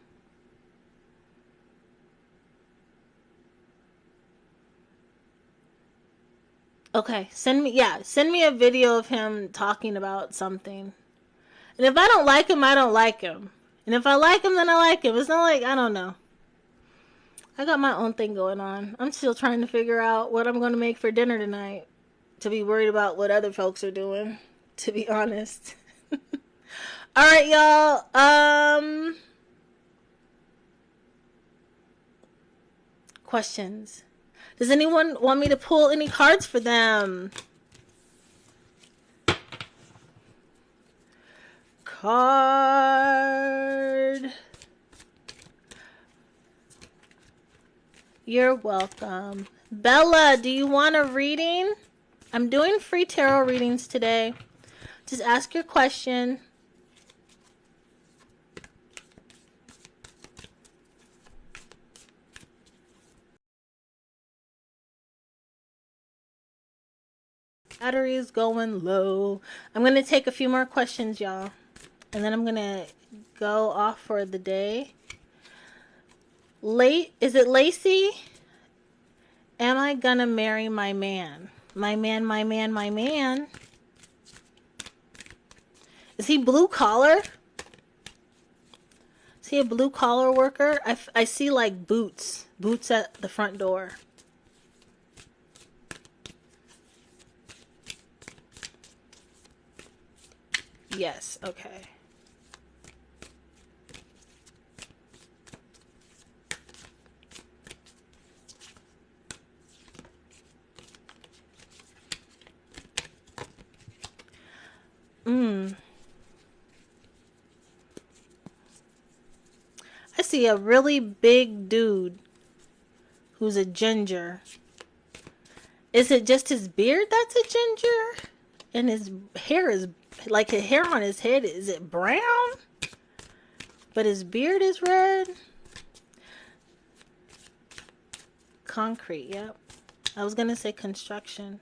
Okay, send me a video of him talking about something. And if I don't like him, I don't like him. And if I like him, then I like him. It's not like, I don't know. I got my own thing going on. I'm still trying to figure out what I'm going to make for dinner tonight. To be worried about what other folks are doing, to be honest. All right, y'all. Questions. Does anyone want me to pull any cards for them? Card. You're welcome. Bella, do you want a reading? I'm doing free tarot readings today. Just ask your question. Battery is going low. I'm going to take a few more questions, y'all. And then I'm going to go off for the day. Is it Lacey? Am I going to marry my man? My man, my man, my man. Is he blue collar? Is he a blue collar worker? I see like boots. Boots at the front door. Yes, okay. I see a really big dude who's a ginger. Is it just his beard that's a ginger? And his hair is, like his hair on his head, is it brown? But his beard is red? Concrete, yep. I was gonna say construction.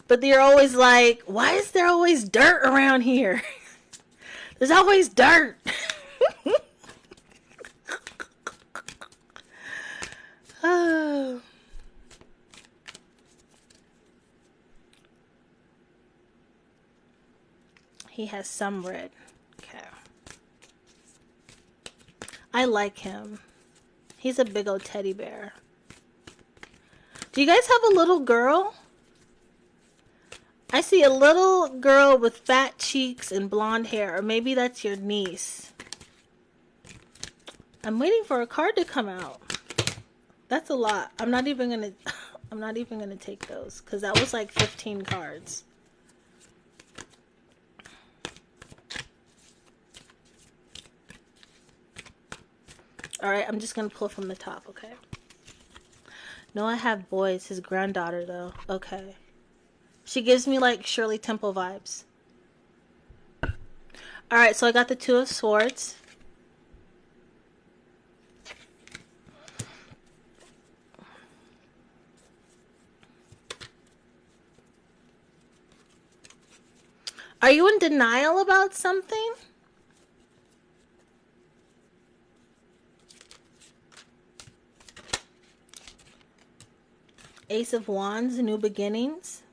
But they're always like, why is there always dirt around here? There's always dirt. Oh. He has some red. Okay. I like him. He's a big old teddy bear. Do you guys have a little girl? I see a little girl with fat cheeks and blonde hair. Or maybe that's your niece. I'm waiting for a card to come out. That's a lot. I'm not even gonna take those because that was like 15 cards. Alright, I'm just gonna pull from the top, okay? No, I have boys. His granddaughter, though. Okay. She gives me, like, Shirley Temple vibes. Alright, so I got the Two of Swords. Are you in denial about something? Ace of Wands, new beginnings.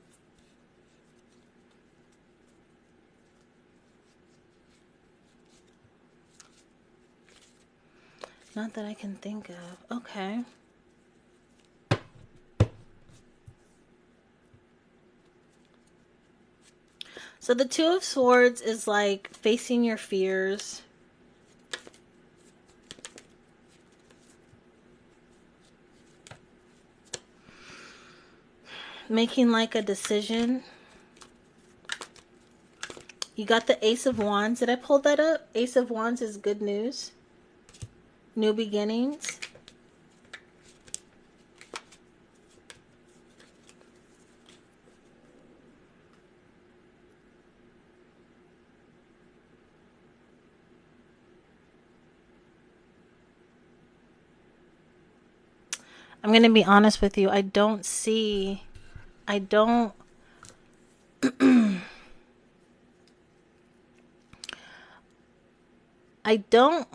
Not that I can think of. Okay. So the Two of Swords is like facing your fears. Making like a decision. You got the Ace of Wands. Did I pull that up? Ace of Wands is good news. New beginnings. I'm going to be honest with you. I don't see... I don't... I don't...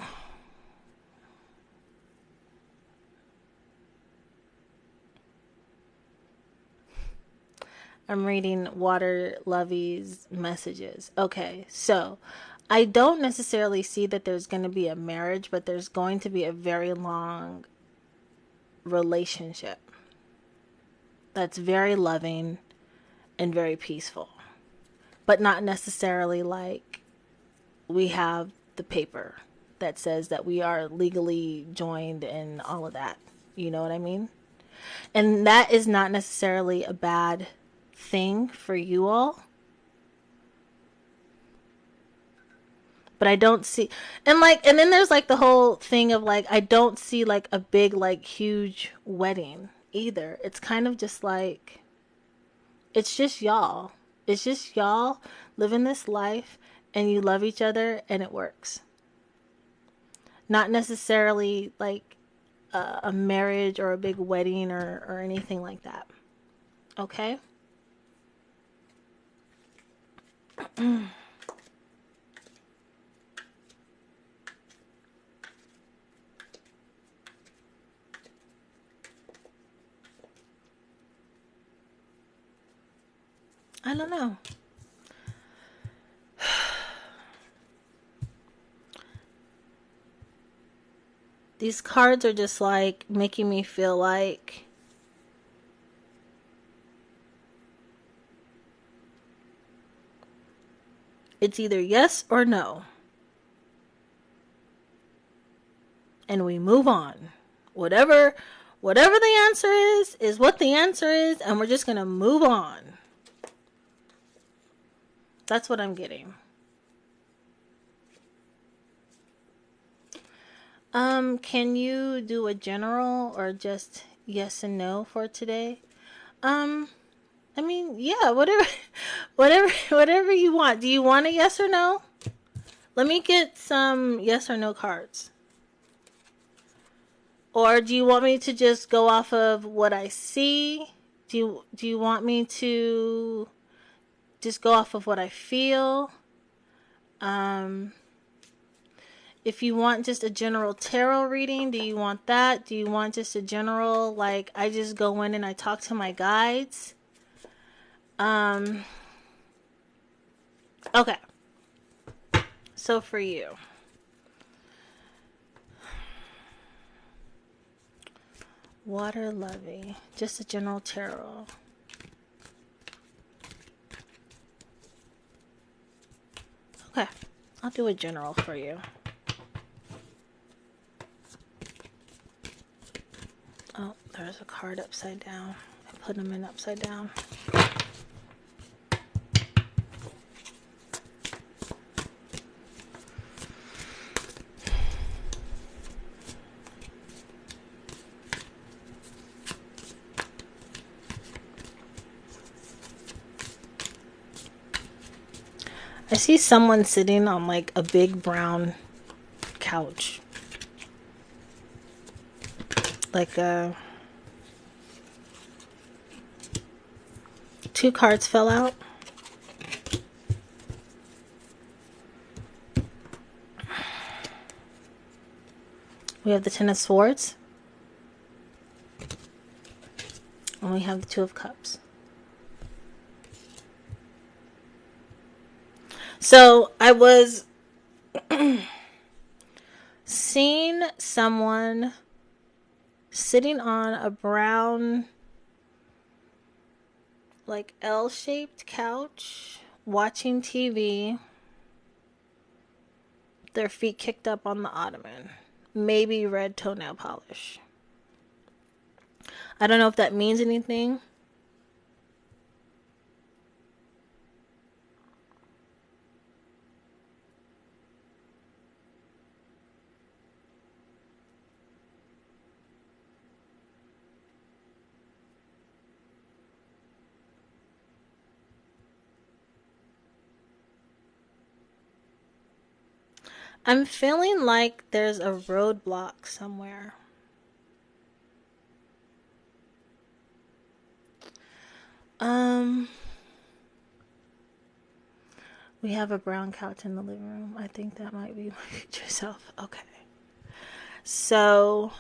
I'm reading Water Lovey's messages. Okay, so I don't necessarily see that there's going to be a marriage, but there's going to be a very long relationship that's very loving and very peaceful, but not necessarily like we have the paper that says that we are legally joined and all of that. You know what I mean? And that is not necessarily a bad thing for you all. But I don't see, and then there's like the whole thing of like, I don't see like a big, like huge wedding either. It's kind of just like, it's just y'all. It's just y'all living this life and you love each other and it works. Not necessarily like a marriage or a big wedding or anything like that. Okay? I don't know. These cards are just like making me feel like it's either yes or no. And we move on. Whatever the answer is what the answer is, and we're just going to move on. That's what I'm getting. Can you do a general or just yes and no for today? I mean, yeah, whatever you want. Do you want a yes or no? Let me get some yes or no cards. Or do you want me to just go off of what I see? Do you want me to just go off of what I feel? If you want just a general tarot reading, do you want that? Do you want just a general, like, I just go in and I talk to my guides? Okay. So for you. Water Lovey. Just a general tarot. Okay. I'll do a general for you. There's a card upside down. I put them in upside down. I see someone sitting on like a big brown couch. Like two cards fell out. We have the Ten of Swords. And we have the Two of Cups. So I was seeing someone sitting on a brown, like L-shaped couch, watching TV, their feet kicked up on the ottoman, maybe red toenail polish. I don't know if that means anything. I'm feeling like there's a roadblock somewhere. We have a brown couch in the living room. I think that might be my future self. Okay. So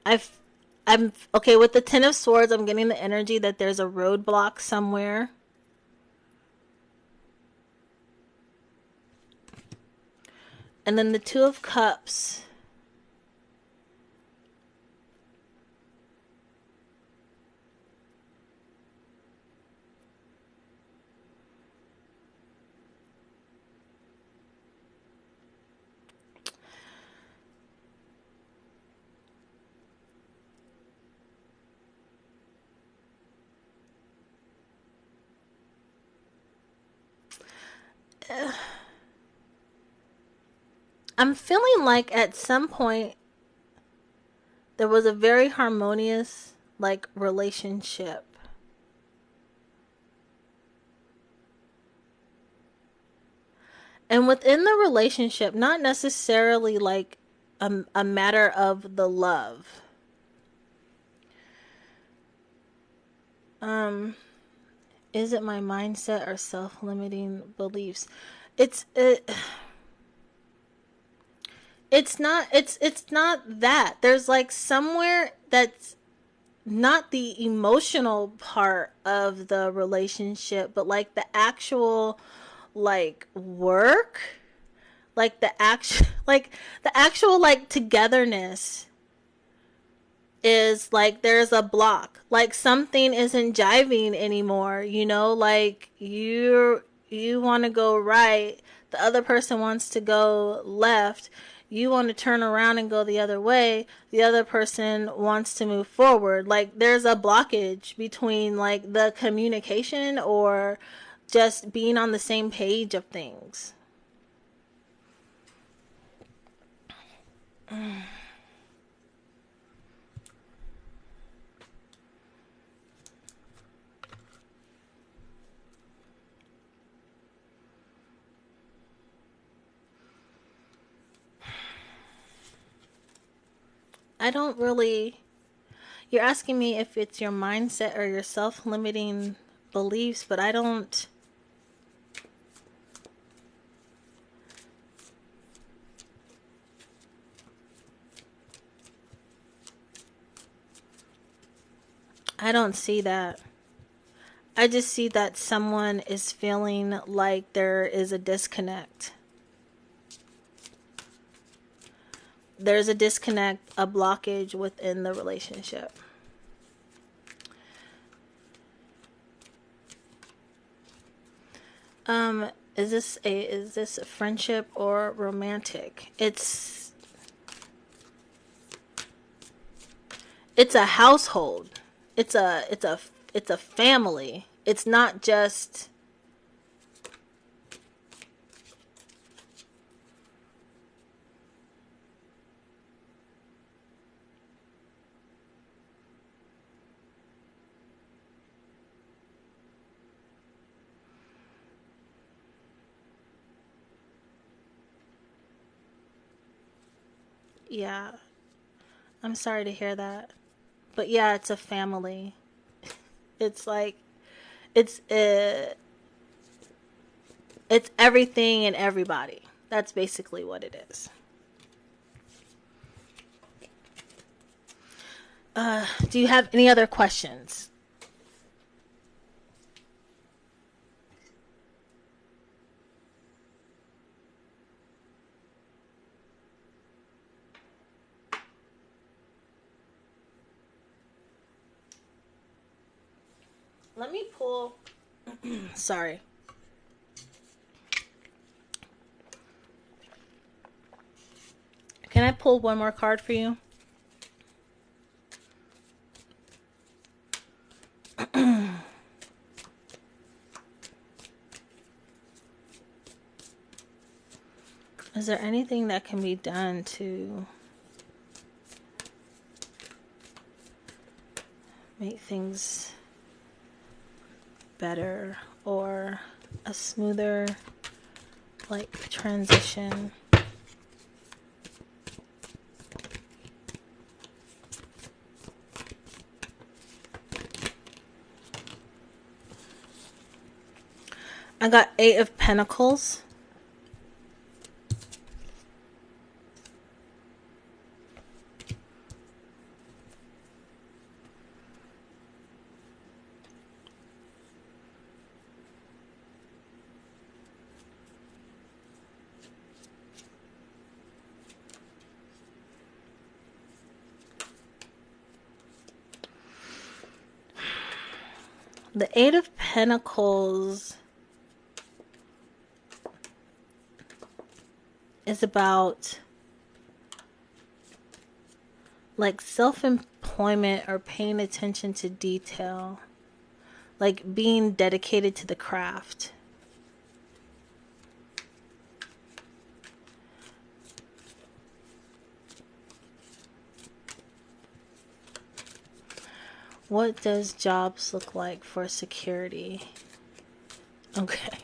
I'm okay with the Ten of Swords. I'm getting the energy that there's a roadblock somewhere. And then the Two of Cups. I'm feeling like at some point there was a very harmonious like relationship. And within the relationship, not necessarily like a matter of the love. Is it my mindset or self-limiting beliefs? It's not that. There's like somewhere that's not the emotional part of the relationship, but like the actual like work, like the actual like togetherness is like there's a block. Like something isn't jiving anymore, you know, like you want to go right, the other person wants to go left. You want to turn around and go the other way. The other person wants to move forward. Like there's a blockage between like the communication or just being on the same page of things. I don't really... You're asking me if it's your mindset or your self-limiting beliefs, but I don't... I don't see that. I just see that someone is feeling like there is a disconnect. There's a disconnect, a blockage within the relationship. Is this a friendship or romantic? It's It's a household. It's a family. It's not just yeah. I'm sorry to hear that. But yeah, it's a family. It's like it's uh, it's everything and everybody. That's basically what it is. Do you have any other questions? Let me pull. Sorry. Can I pull one more card for you? Is there anything that can be done to make things better or a smoother like transition? I got 8 of Pentacles. The 8 of Pentacles is about like self-employment or paying attention to detail, like being dedicated to the craft. What does jobs look like for security? Okay.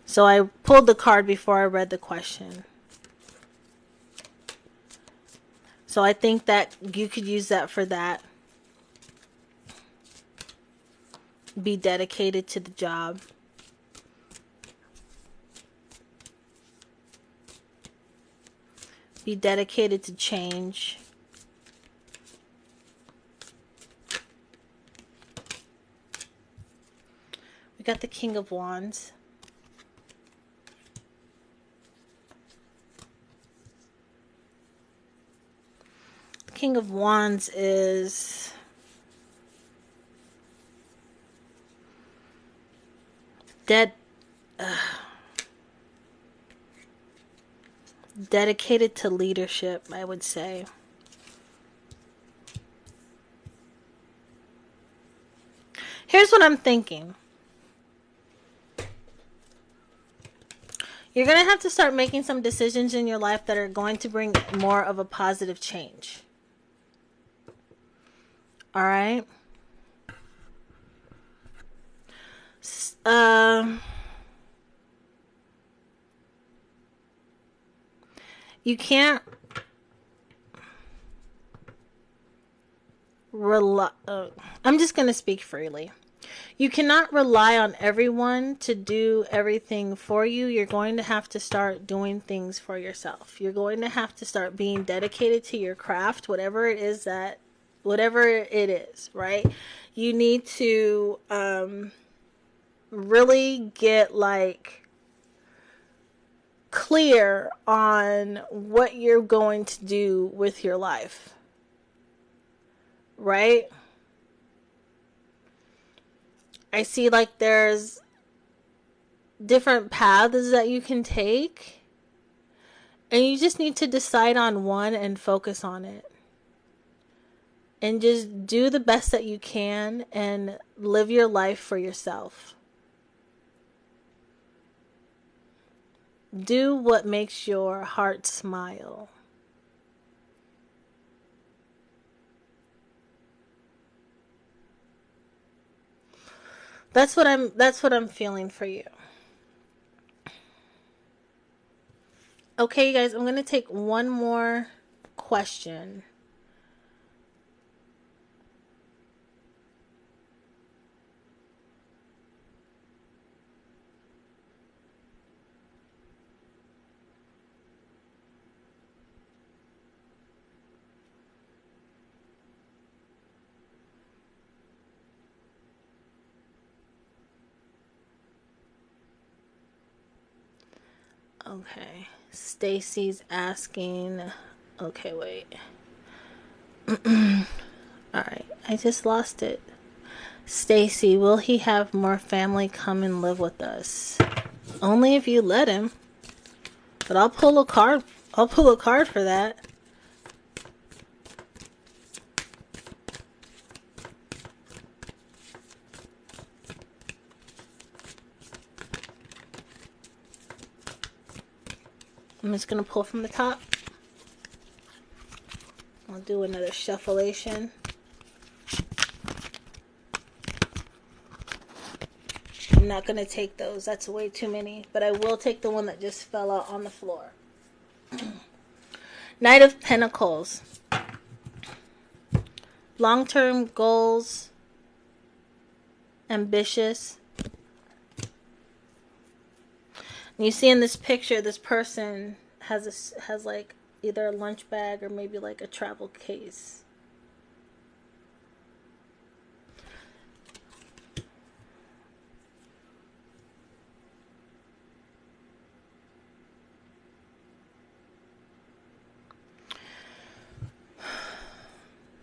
So I pulled the card before I read the question. So I think that you could use that for that. Be dedicated to the job. Be dedicated to change. We got the King of Wands. The King of Wands is dedicated to leadership, I would say. Here's what I'm thinking. You're going to have to start making some decisions in your life that are going to bring more of a positive change. All right? You can't rely. I'm just going to speak freely. You cannot rely on everyone to do everything for you. You're going to have to start doing things for yourself. You're going to have to start being dedicated to your craft, whatever it is, right? You need to really get like clear on what you're going to do with your life, right? I see like there's different paths that you can take, and you just need to decide on one and focus on it. and just do the best that you can and live your life for yourself. Do what makes your heart smile. That's what I'm feeling for you. Okay, you guys, I'm going to take one more question. Okay. Stacy's asking. Okay, wait. Alright, I just lost it. Stacy, will he have more family come and live with us? Only if you let him. But I'll pull a card. I'll pull a card for that. I'm just going to pull from the top. I'll do another shuffleation. I'm not going to take those. That's way too many. But I will take the one that just fell out on the floor. Knight of Pentacles. Long-term goals. Ambitious. And you see in this picture, this person has like either a lunch bag or maybe like a travel case.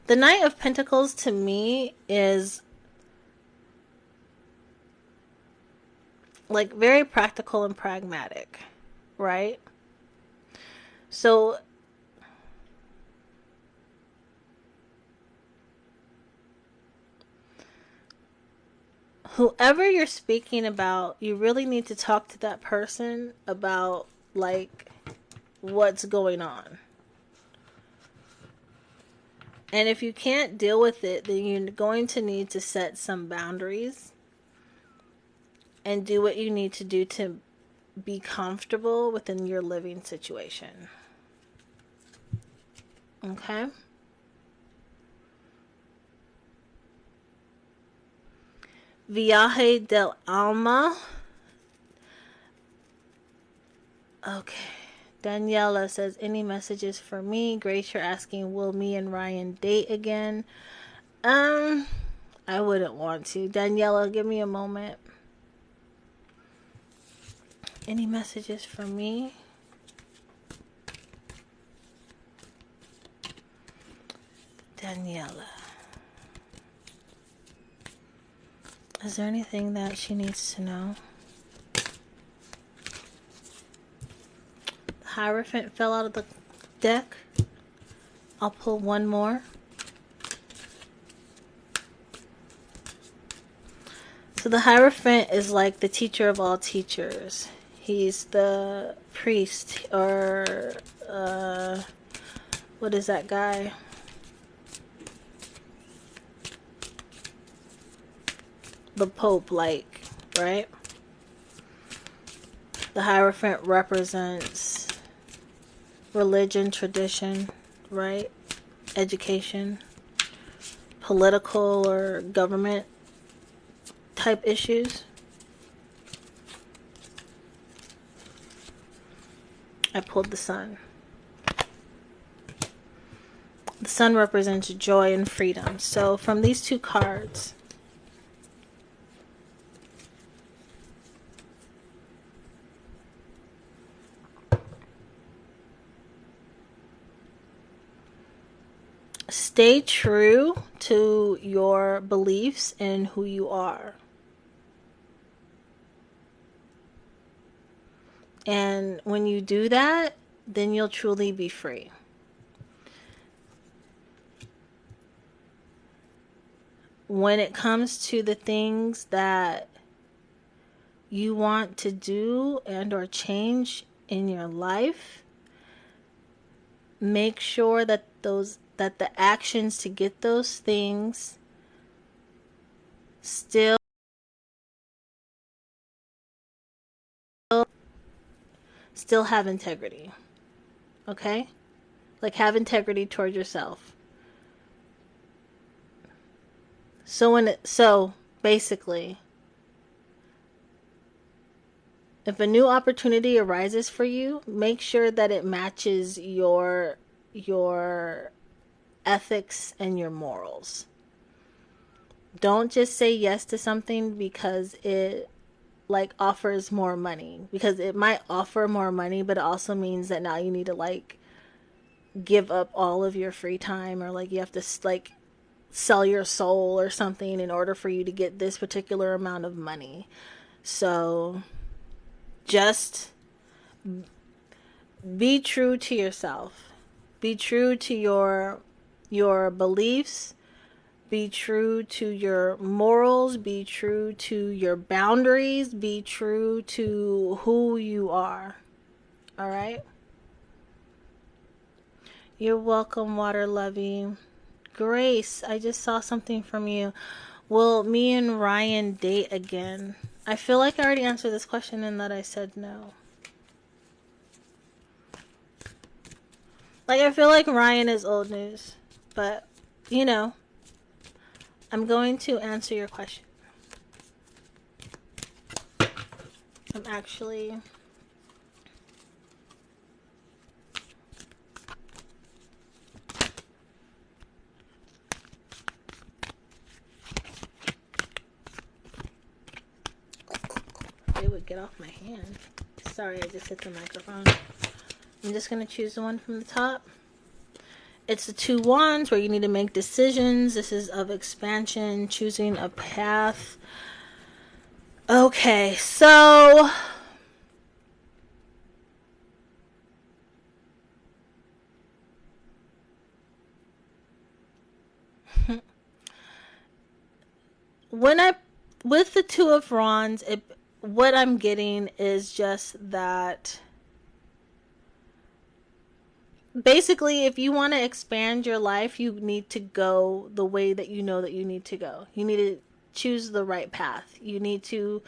The Knight of Pentacles to me is like very practical and pragmatic, right? So whoever you're speaking about, you really need to talk to that person about like what's going on. And if you can't deal with it, then you're going to need to set some boundaries and do what you need to do to be comfortable within your living situation. Okay? Viaje del Alma. Okay. Daniela says, any messages for me? Grace, you're asking, will me and Ryan date again? I wouldn't want to. Daniela, give me a moment. Any messages for me? Daniela. Is there anything that she needs to know? Hierophant fell out of the deck. I'll pull one more. So the Hierophant is like the teacher of all teachers. He's the priest, or what is that guy? The Pope, like, right? The Hierophant represents religion, tradition, right? Education, political or government type issues. I pulled the Sun. The Sun represents joy and freedom. So from these two cards, stay true to your beliefs and who you are. And when you do that, then you'll truly be free. when it comes to the things that you want to do and or change in your life, make sure that the actions to get those things still have integrity. Okay? Like, have integrity towards yourself. So basically, if a new opportunity arises for you, make sure that it matches your ethics and your morals. Don't just say yes to something because it like offers more money, because it might offer more money, but it also means that now you need to like give up all of your free time, or like you have to like sell your soul or something in order for you to get this particular amount of money. So just be true to yourself. Be true to your beliefs. Be true to your morals. Be true to your boundaries. Be true to who you are. All right? You're welcome, Water Lovey. Grace, I just saw something from you. Will me and Ryan date again? I feel like I already answered this question and that I said no. Like, I feel like Ryan is old news. But, you know, I'm going to answer your question. I'm actually... It would get off my hand. Sorry, I just hit the microphone. I'm just going to choose the one from the top. It's the 2 wands where you need to make decisions. This is of expansion, choosing a path. Okay, so with the 2 of wands, what I'm getting is just that basically, if you want to expand your life, you need to go the way that you know that you need to go. You need to choose the right path. You need to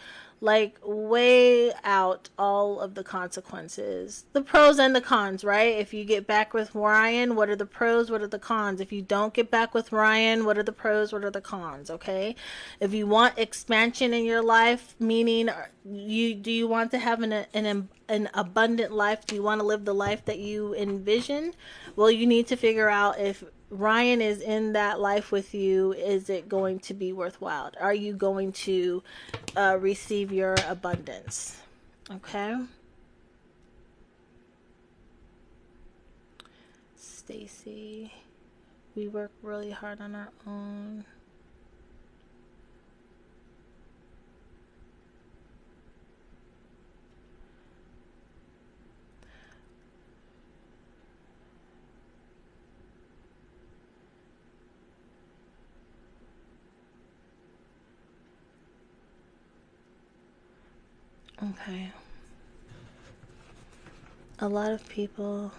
like weigh out all of the consequences, the pros and the cons, right? If you get back with Ryan, what are the pros, what are the cons? If you don't get back with Ryan, what are the pros, what are the cons? Okay, if you want expansion in your life, meaning do you want to have an abundant life? Do you want to live the life that you envision? Well, you need to figure out if Ryan is in that life with you, is it going to be worthwhile? Are you going to receive your abundance? Okay. Stacy, we work really hard on our own. Okay. A lot of people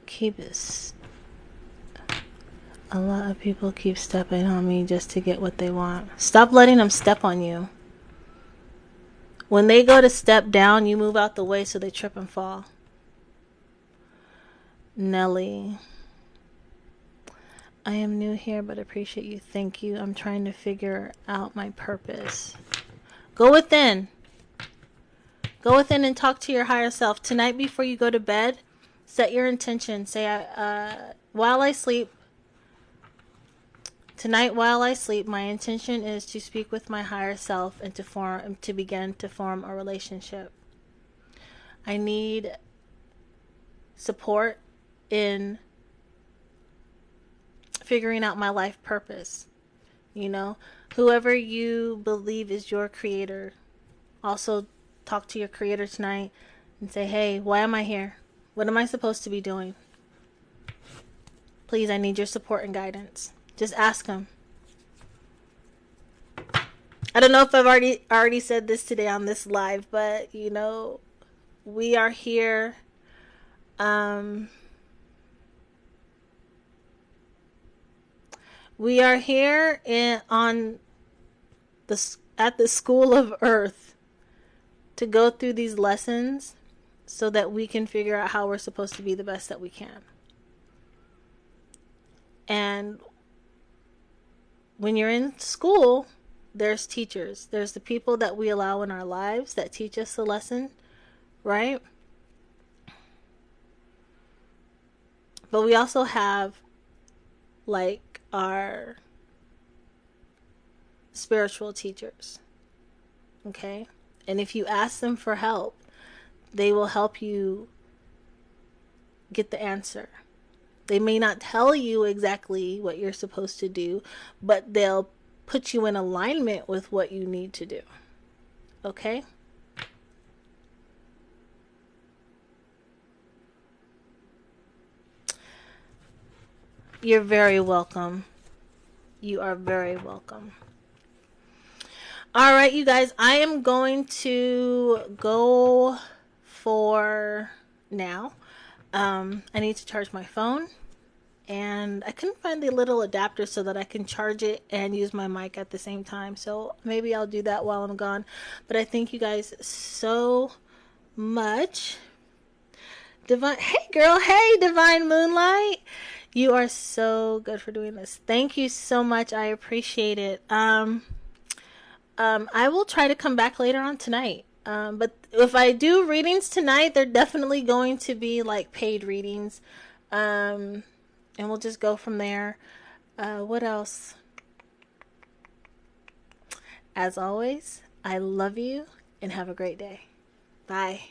keep stepping on me just to get what they want. Stop letting them step on you. When they go to step down, you move out the way so they trip and fall. Nelly, I am new here, but appreciate you. Thank you. I'm trying to figure out my purpose. Go within. Go within and talk to your higher self. Tonight before you go to bed, set your intention. Say, while I sleep, tonight while I sleep, my intention is to speak with my higher self and to begin to form a relationship. I need support in figuring out my life purpose. You know, whoever you believe is your creator, also talk to your creator tonight and say, hey, why am I here? What am I supposed to be doing? Please, I need your support and guidance. Just ask him. I don't know if I've already said this today on this live, but you know, we are here. We are here at the School of Earth to go through these lessons so that we can figure out how we're supposed to be the best that we can. And when you're in school, there's teachers. There's the people that we allow in our lives that teach us the lesson, right? But we also have like our spiritual teachers. Okay? And if you ask them for help, they will help you get the answer. They may not tell you exactly what you're supposed to do, but they'll put you in alignment with what you need to do. Okay? You're very welcome. You are very welcome. All right, you guys, I am going to go for now. I need to charge my phone, and I couldn't find the little adapter so that I can charge it and use my mic at the same time. So maybe I'll do that while I'm gone. But I thank you guys so much. Hey girl, hey Divine Moonlight. You are so good for doing this. Thank you so much. I appreciate it. I will try to come back later on tonight. But if I do readings tonight, they're definitely going to be like paid readings. And we'll just go from there. What else? As always, I love you and have a great day. Bye.